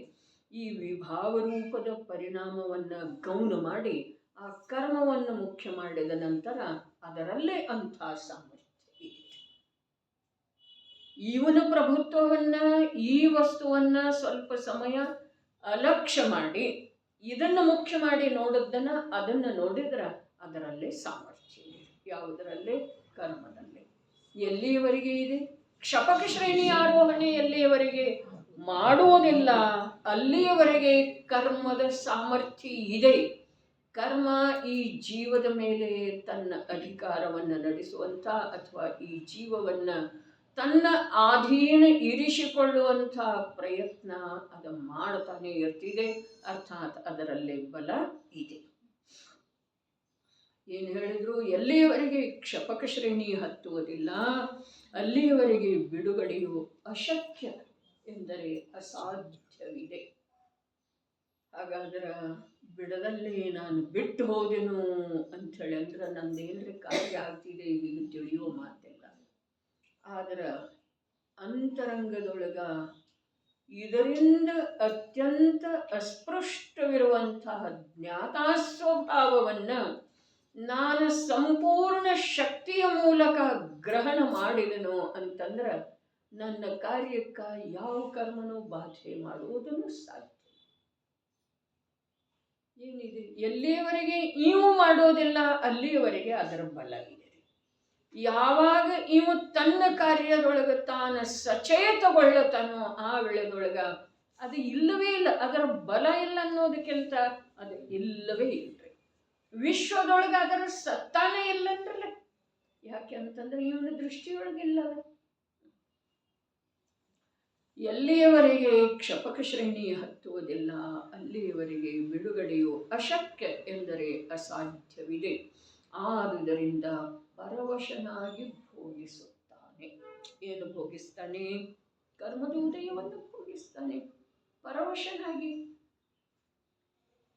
ಈ ವಿಭಾವ ರೂಪದ ಪರಿಣಾಮವನ್ನ ಗೌಣ ಮಾಡಿ ಆ ಕರ್ಮವನ್ನು ಮುಖ್ಯ ಮಾಡಿದ ನಂತರ ಅದರಲ್ಲೇ ಅಂಥ ಸಾಮರ್ಥ್ಯ ಇದೆ. ಇವನ ಪ್ರಭುತ್ವವನ್ನ, ಈ ವಸ್ತುವನ್ನ ಸ್ವಲ್ಪ ಸಮಯ ಅಲಕ್ಷ್ಯ ಮಾಡಿ ಇದನ್ನು ಮುಖ್ಯ ಮಾಡಿ ನೋಡಿದ್ದನ್ನ ಅದನ್ನು ನೋಡಿದ್ರೆ ಅದರಲ್ಲೇ ಸಾಮರ್ಥ್ಯ ಇದೆ. ಯಾವುದರಲ್ಲೇ? ಕರ್ಮದಲ್ಲೇ. ಎಲ್ಲಿಯವರೆಗೆ ಇದೆ? ಕ್ಷಪಕ ಶ್ರೇಣಿ ಆರೋಹಣೆ ಎಲ್ಲಿಯವರೆಗೆ ಮಾಡುವುದಿಲ್ಲ ಅಲ್ಲಿಯವರೆಗೆ ಕರ್ಮದ ಸಾಮರ್ಥ್ಯ ಇದೆ. ಕರ್ಮ ಈ ಜೀವದ ಮೇಲೆ ತನ್ನ ಅಧಿಕಾರವನ್ನು ನಡೆಸುವಂಥ ಅಥವಾ ಈ ಜೀವವನ್ನು ತನ್ನ ಅಧೀನ ಇರಿಸಿಕೊಳ್ಳುವಂಥ ಪ್ರಯತ್ನ ಅದು ಮಾಡ್ತಾನೆ ಇರ್ತಿದೆ. ಅರ್ಥಾತ್ ಅದರಲ್ಲೇ ಬಲ ಇದೆ. ಏನು ಹೇಳಿದ್ರು? ಎಲ್ಲಿಯವರೆಗೆ ಕ್ಷಪಕ ಶ್ರೇಣಿ ಹತ್ತುವುದಿಲ್ಲ ಅಲ್ಲಿಯವರೆಗೆ ಬಿಡುಗಡೆಯು ಅಶಕ್ಯ, ಎಂದರೆ ಅಸಾಧ್ಯವಿದೆ. ಹಾಗಾದ್ರೆ ಬಿಡದಲ್ಲಿ ನಾನು ಬಿಟ್ಟು ಹೋದೆನು ಅಂಥೇಳಿ ಅಂದ್ರೆ ನಂದೇನ್ರಿ ಕಾರ್ಯ ಆಗ್ತಿದೆ ಹೀಗೆ ತಿಳಿಯೋ ಮಾತಿಲ್ಲ. ಆದ್ರೆ ಅಂತರಂಗದೊಳಗ ಇದರಿಂದ ಅತ್ಯಂತ ಅಸ್ಪೃಷ್ಟವಿರುವಂತಹ ಜ್ಞಾತಾಸ್ವಭಾವವನ್ನು ನಾನು ಸಂಪೂರ್ಣ ಶಕ್ತಿಯ ಮೂಲಕ ಗ್ರಹಣ ಮಾಡಿದನು ಅಂತಂದ್ರೆ ನನ್ನ ಕಾರ್ಯಕ್ಕೆ ಯಾವ ಕರ್ಮನೂ ಬಾಧೆ ಮಾಡುವುದನ್ನು ಸಾಧ್ಯ. ಏನಿದೆ? ಎಲ್ಲಿಯವರೆಗೆ ಇವು ಮಾಡೋದಿಲ್ಲ ಅಲ್ಲಿಯವರೆಗೆ ಅದರ ಬಲ ಇದೆ. ಯಾವಾಗ ಇವು ತನ್ನ ಕಾರ್ಯದೊಳಗೆ ತಾನು ಸಚೇತಗೊಳ್ಳತಾನೋ ಆ ವೇಳೆದೊಳಗ ಅದು ಇಲ್ಲವೇ ಇಲ್ಲ, ಅದರ ಬಲ ಇಲ್ಲ ಅನ್ನೋದಕ್ಕಿಂತ ಅದು ಇಲ್ಲವೇ ಇಲ್ರಿ. ವಿಶ್ವದೊಳಗೆ ಅದರ ಸತ್ತಾನೇ ಇಲ್ಲಂದ್ರಲ್ಲ. ಯಾಕೆ ಅಂತಂದ್ರೆ ಇವನ ದೃಷ್ಟಿಯೊಳಗಿಲ್ಲ. ಎಲ್ಲಿಯವರೆಗೆ ಕ್ಷಪಕ ಶ್ರೇಣಿ ಹತ್ತುವುದಿಲ್ಲ ಅಲ್ಲಿಯವರೆಗೆ ಬಿಡುಗಡೆಯು ಅಶಕ್ಯ, ಎಂದರೆ ಅಸಾಧ್ಯವಿದೆ. ಆದುದರಿಂದ ಪರವಶನಾಗಿ ಭೋಗಿಸುತ್ತಾನೆ. ಏನು ಭೋಗಿಸ್ತಾನೆ? ಕರ್ಮದ ಉದಯವನ್ನು ಭೋಗಿಸ್ತಾನೆ ಪರವಶನಾಗಿ.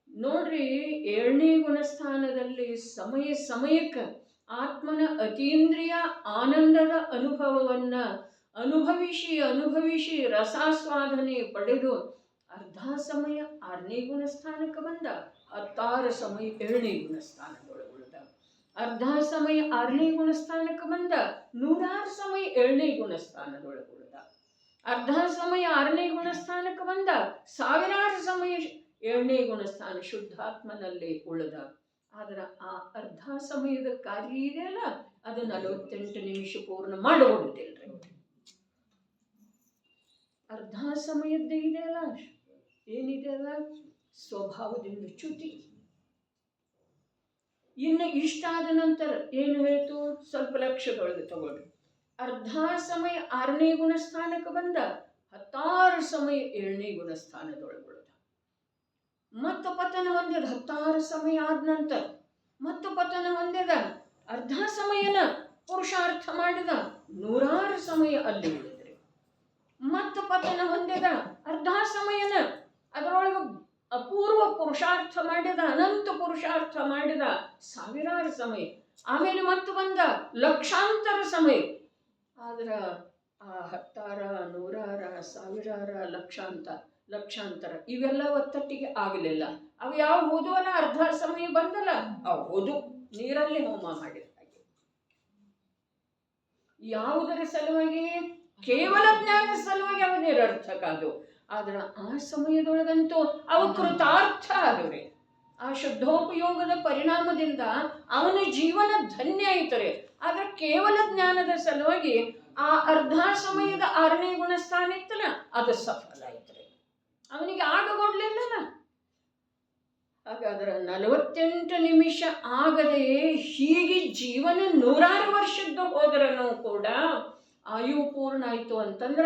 ನೋಡ್ರಿ, 7ನೇ ಗುಣಸ್ಥಾನದಲ್ಲಿ ಸಮಯ ಸಮಯಕ್ಕೆ ಆತ್ಮನ ಅತೀಂದ್ರಿಯ ಆನಂದದ ಅನುಭವವನ್ನ ಅನುಭವಿಸಿ ರಸಾಸ್ವಾದನೆ ಪಡೆದು ಅರ್ಧ ಸಮಯ 6ನೇ ಗುಣಸ್ಥಾನಕ್ಕೆ ಬಂದ, 16 ಸಮಯ 7ನೇ ಗುಣಸ್ಥಾನದೊಳಗೆ ಉಳಿದ, ಅರ್ಧ ಸಮಯ 6ನೇ ಗುಣಸ್ಥಾನಕ್ಕೆ ಬಂದ, 106 ಸಮಯ 7ನೇ ಗುಣಸ್ಥಾನದೊಳಗೆ ಉಳಿದ, ಅರ್ಧ ಸಮಯ 6ನೇ ಗುಣಸ್ಥಾನಕ್ಕೆ ಬಂದ, 1000 ಸಮಯ 7ನೇ ಗುಣಸ್ಥಾನ ಶುದ್ಧಾತ್ಮನಲ್ಲಿ ಉಳಿದ. ಆದ್ರೆ ಆ ಅರ್ಧ ಸಮಯದ ಕಾರ್ಯ ಇದೆಯಲ್ಲ ಅದು 48 ನಿಮಿಷ ಪೂರ್ಣ ಮಾಡಬಹುದಿಲ್ರಿ. ಅರ್ಧ ಸಮಯದ್ದೇ ಇದೆಯಲ್ಲ, ಏನಿದೆಯಲ್ಲ, ಸ್ವಭಾವದಿಂದ ಚ್ಯುತಿ. ಇನ್ನು ಇಷ್ಟಾದ ನಂತರ ಏನು ಹೇಳ್ತು? ಸ್ವಲ್ಪ ಲಕ್ಷ್ಯದೊಳಗೆ ತಗೊಳ್ರಿ. ಅರ್ಧ ಸಮಯ 6ನೇ ಗುಣಸ್ಥಾನಕ್ಕೆ ಬಂದ, 16 ಸಮಯ 7ನೇ ಗುಣಸ್ಥಾನದೊಳಗೆ ಉಳಿದ. ಮತ್ತು ಪತನ ಹೊಂದಿದ 16 ಸಮಯ ಆದ ನಂತರ ಮತ್ತು ಪತನ ಹೊಂದಿದ, ಅರ್ಧ ಸಮಯನ ಪುರುಷಾರ್ಥ ಮಾಡಿದ, 106 ಸಮಯ ಅಲ್ಲಿ ಉಳಿದ್ರಿ. ಮತ್ತು ಪತನ ಹೊಂದಿದ, ಅರ್ಧ ಸಮಯನ ಅದರೊಳಗೆ ಅಪೂರ್ವ ಪುರುಷಾರ್ಥ ಮಾಡಿದ, ಅನಂತ ಪುರುಷಾರ್ಥ ಮಾಡಿದ, 1000 ಸಮಯ. ಆಮೇಲೆ ಮತ್ತು ಬಂದ ಲಕ್ಷಾಂತರ ಸಮಯ. ಆದ್ರೆ ಆ 10,000, 100,000, 1000, ಲಕ್ಷಾಂತ ಲಕ್ಷಾಂತರ ಇವೆಲ್ಲ ಒತ್ತಟ್ಟಿಗೆ ಆಗಲಿಲ್ಲ. ಅವು ಯಾವ ಓದುವಲ್ಲ, ಅರ್ಧ ಸಮಯ ಬಂದಲ್ಲ, ಅವು ಓದು ನೀರಲ್ಲಿ ಹೋಮ ಮಾಡಿದ ಹಾಗೆ. ಯಾವುದರ ಸಲುವಾಗಿ? ಕೇವಲ ಜ್ಞಾನ ಸಲುವಾಗಿ ಅವು ನಿರರ್ಥಕ ಅದು. ಆದ್ರೆ ಆ ಸಮಯದೊಳಗಂತೂ ಅವು ಕೃತಾರ್ಥ ಆದವ್ರೆ. ಆ ಶುದ್ಧೋಪಯೋಗದ ಪರಿಣಾಮದಿಂದ ಅವನ ಜೀವನ ಧನ್ಯ ಆಯ್ತರೆ. ಆದ್ರೆ ಕೇವಲ ಜ್ಞಾನದ ಸಲುವಾಗಿ ಆ ಅರ್ಧ ಸಮಯದ 6ನೇ ಗುಣಸ್ಥಾನ ಇತ್ತಲ್ಲ, ಅದು ಸಫಲ ಆಯ್ತರೆ. ಅವನಿಗೆ ಆಗಗೊಡ್ಲಿಲ್ಲಲ್ಲ. ಹಾಗಾದ್ರೆ 48 ನಿಮಿಷ ಆಗದೆ ಹೀಗೆ ಜೀವನ 100 ವರ್ಷದ್ದು ಹೋದ್ರೂ ಕೂಡ ಆಯು ಪೂರ್ಣ ಆಯ್ತು ಅಂತಂದ್ರ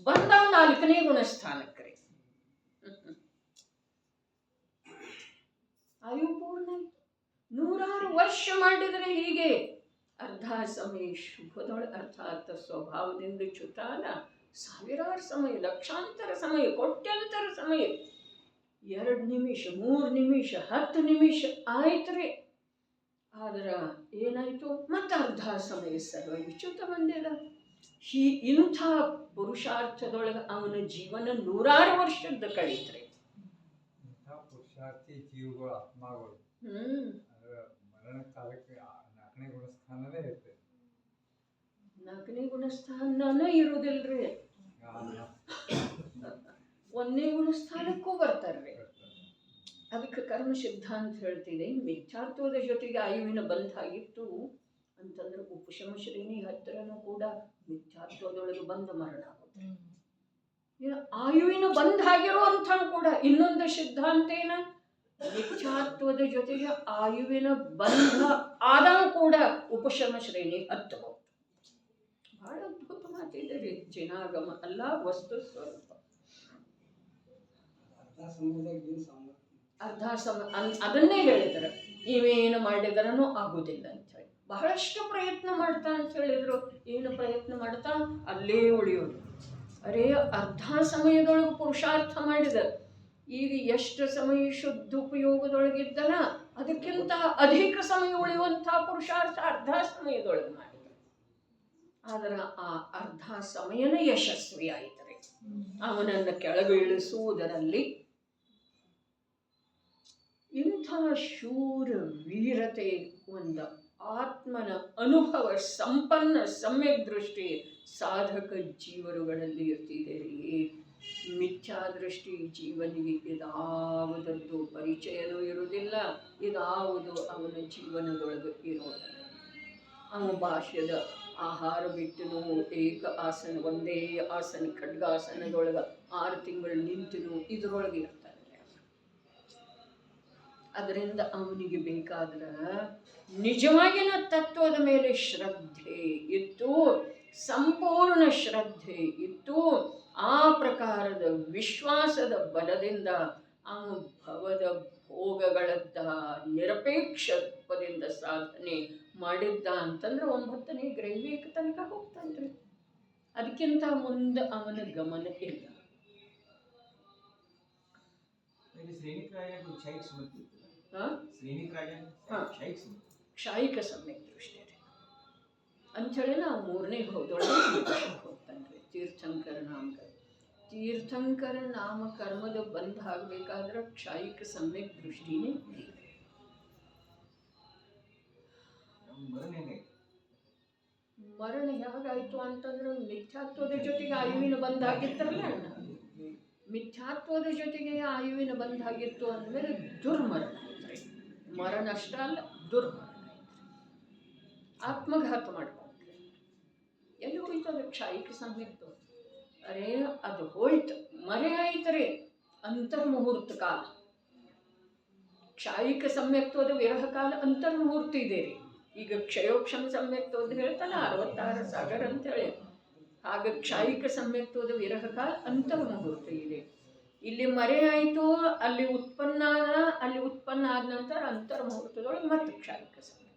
ಬಂದ 4ನೇ ಗುಣಸ್ಥಾನಕ್ಕೆ. ಆಯು ಪೂರ್ಣ ಆಯ್ತು. 100 ವರ್ಷ ಮಾಡಿದರೆ ಹೀಗೆ ಅರ್ಧ ಸಮಯ ಶುಭದೊಳ ಅರ್ಥಾತ್ ಸ್ವಭಾವದಿಂದ ಚ್ಯುತಾನ 1000 ಸಮಯ, ಲಕ್ಷಾಂತರ ಸಮಯ, ಕೋಟ್ಯಂತರ ಸಮಯ, 2 ನಿಮಿಷ, 3 ನಿಮಿಷ, 10 ನಿಮಿಷ ಆಯ್ತ್ರಿ. ಆದ್ರೆ ಏನಾಯ್ತು? ಮತ್ತೆ ಅರ್ಧ ಸಮಯ ಸಲುವಾಗಿ ಚ್ಯುತ ಬಂದಿಲ್ಲ. ಇಂಥ ಪುರುಷಾರ್ಥದೊಳಗೆ ಅವನ ಜೀವನ 100 ವರ್ಷದ ಕಳೀತ್ರಿ. ಪುರುಷಾರ್ಥಿ ಜೀವಗಳು, ಆತ್ಮಗಳು ಮರಣ ಕಾಲಕ್ಕೆ 4ನೇ ಗುಣಸ್ಥಾನವೇ ಇರ್ತದೆ. 4ನೇ ಗುಣಸ್ಥಾನನೇ ಇರುವುದಿಲ್ರಿ, 1ನೇ ಗುಣಸ್ಥಾನಕ್ಕೂ ಬರ್ತಾರ್ರಿ. ಅದಕ್ಕೆ ಕರ್ಮ ಸಿದ್ಧಾಂತ ಹೇಳ್ತಿದೆ, ಮಿಥ್ಯಾತ್ವದ ಜೊತೆಗೆ ಆಯುವಿನ ಬಂಧ ಆಗಿತ್ತು ಅಂತಂದ್ರೆ ಉಪಶಮ ಶ್ರೇಣಿ ಹತ್ತಿರನೂ ಕೂಡ ಮಿಥ್ಯಾತ್ವದೊಳಗೆ ಬಂದ ಮರಣ ಆಗುತ್ತೆ. ಆಯುವಿನ ಬಂಧ ಆಗಿರುವಂಥ ಕೂಡ ಇನ್ನೊಂದು ಸಿದ್ಧಾಂತ ಏನ? ಮಿಥ್ಯಾತ್ವದ ಜೊತೆಗೆ ಆಯುವಿನ ಬಂಧ ಆದಾಗ ಕೂಡ ಉಪಶಮ ಶ್ರೇಣಿ ಹತ್ತಬಹುದು. ಬಹಳ ಅದ್ಭುತ ಮಾತಿದೆ ರೀ. ಚಿನಾಗಮ ಅಲ್ಲ, ವಸ್ತು ಸ್ವರೂಪ. ಅರ್ಧ ಅದನ್ನೇ ಹೇಳಿದ್ರು, ಇವೇನು ಮಾಡಿದ್ರೂ ಆಗುದಿಲ್ಲ ಅಂತ ಹೇಳಿ. ಬಹಳಷ್ಟು ಪ್ರಯತ್ನ ಮಾಡ್ತಾ ಅಂತ ಹೇಳಿದ್ರು. ಏನು ಪ್ರಯತ್ನ ಮಾಡ್ತಾ? ಅಲ್ಲೇ ಉಳಿಯೋದು. ಅರೇ ಅರ್ಧ ಸಮಯದೊಳಗೆ ಪುರುಷಾರ್ಥ ಮಾಡಿದ, ಈಗ ಎಷ್ಟು ಸಮಯ ಶುದ್ಧ ಉಪಯೋಗದೊಳಗಿದ್ದನ ಅದಕ್ಕಿಂತ ಅಧಿಕ ಸಮಯ ಉಳಿಯುವಂಥ ಪುರುಷಾರ್ಥ ಅರ್ಧ ಸಮಯದೊಳಗೆ ಮಾಡಿದ. ಆದ್ರೆ ಆ ಅರ್ಧ ಸಮಯನ ಯಶಸ್ವಿ ಆಯ್ತದೆ. ಅವನನ್ನು ಕೆಳಗೆ ಇಳಿಸುವುದರಲ್ಲಿ ಇಂಥ ಶೂರ ವೀರತೆ, ಒಂದು ಆತ್ಮನ ಅನುಭವ ಸಂಪನ್ನ ಸಮ್ಯಕ್ ದೃಷ್ಟಿ ಸಾಧಕ ಜೀವರುಗಳಲ್ಲಿ ಇರ್ತಿದೆ ರೀ. ಮಿಥ್ಯಾದೃಷ್ಟಿ ಜೀವನಿಗೆ ಇದಾವುದರದ್ದು ಪರಿಚಯನೂ ಇರುವುದಿಲ್ಲ, ಇದಾವುದು ಅವನ ಜೀವನದೊಳಗೆ ಇರೋದಿಲ್ಲ. ಅವನ ಭಾಷ್ಯದ ಆಹಾರ ಬಿಟ್ಟನು, ಏಕ ಆಸನ, ಒಂದೇ ಆಸನ ಖಡ್ಗಾಸನದೊಳಗೆ 6 ತಿಂಗಳು ನಿಂತನು, ಇದರೊಳಗೆ ಇರ್ತಾನೆ. ಅದರಿಂದ ಅವನಿಗೆ ಬೇಕಾದ್ರೆ ನಿಜವಾಗಿನ ತತ್ವದ ಮೇಲೆ ಶ್ರದ್ಧೆ ಇತ್ತು, ಸಂಪೂರ್ಣ ಶ್ರದ್ಧೆ ಇತ್ತು. ಆ ಪ್ರಕಾರದ ವಿಶ್ವಾಸದ ಬಲದಿಂದ ಅವನು ಭವದ ಭೋಗಗಳದ್ದ ನಿರಪೇಕ್ಷ ರೂಪದಿಂದ ಸಾಧನೆ ಮಾಡಿದ್ದ ಅಂತಂದ್ರೆ 9ನೇ ಗ್ರೈವೇಕ ತನಕ ಹೋಗ್ತಾನ್ರಿ. ಅದಕ್ಕಿಂತ ಮುಂದೆ ಅವನ ಗಮನ ಇಲ್ಲ. ಕ್ಷಾಯಿಕ ಸಮ್ಯಕ್ ದೃಷ್ಟಿ ಅಂಥೇಳಿ ನಾವು 3ನೇ ಭಾವದೊಳಗೆ ಹೋಗ್ತಾನ್ರಿ. ತೀರ್ಥಂಕರ ನಾಮ ಕರ್ಮದ ಬಂಧ ಆಗಬೇಕಾದ್ರೆ ಕ್ಷಾಯಿಕ ಸಮ್ಯಕ್ ದೃಷ್ಟಿನೇ ಇಲ್ಲ. ಮರಣ ಹೇಗಾಯ್ತು ಅಂತಂದ್ರೆ ಮಿಥ್ಯಾತ್ವದ ಜೊತೆಗೆ ಆಯುವಿನ ಬಂಧ ಆಗಿತ್ತಲ್ಲ. ಮಿಥ್ಯಾತ್ವದ ಜೊತೆಗೆ ಆಯುವಿನ ಬಂಧ ಆಗಿತ್ತು ಅಂದಮೇಲೆ ದುರ್ಮರಣ ಐತ್ರಿ. ಮರಣ ಅಷ್ಟ ಅಲ್ಲ, ದುರ್ಮರಣ ಐತ್ರಿ. ಆತ್ಮಘಾತ ಮಾಡ್ಕೊಂಡ್ರಿ. ಎಲ್ಲಿ ಹೋಯ್ತು ಅದು ಕ್ಷಾಯಿಕ ಸಮ್ಯಕ್ತು? ಅರೇ ಅದು ಹೋಯ್ತು, ಮರೆ ಆಯ್ತರಿ. ಅಂತರ್ಮುಹೂರ್ತ ಕಾಲ, ಕ್ಷಾಯಿಕ ಸಮ್ಯಕ್ತೋದ ವಿರಹ ಕಾಲ ಅಂತರ್ಮುಹೂರ್ತ ಇದೆ ರೀ. ಈಗ ಕ್ಷಯೋಕ್ಷಮ ಸಮ್ಯಕ್ತೋದ ಹೇಳ್ತಾನೆ 66 ಸಾಗರ ಅಂತೇಳಿ. ಹಾಗೆ ಕ್ಷಾಯಿಕ ಸಮ್ಯಕ್ತೋದ ವಿರಹ ಕಾಲ ಅಂತರ್ಮುಹೂರ್ತ ಇದೆ. ಇಲ್ಲಿ ಮರೆ ಆಯಿತು, ಅಲ್ಲಿ ಉತ್ಪನ್ನ ಆದ ನಂತರ ಅಂತರ್ಮುಹೂರ್ತದೊಳಗೆ ಮತ್ತೆ ಕ್ಷಾಯಿಕ ಸಮ್ಯ.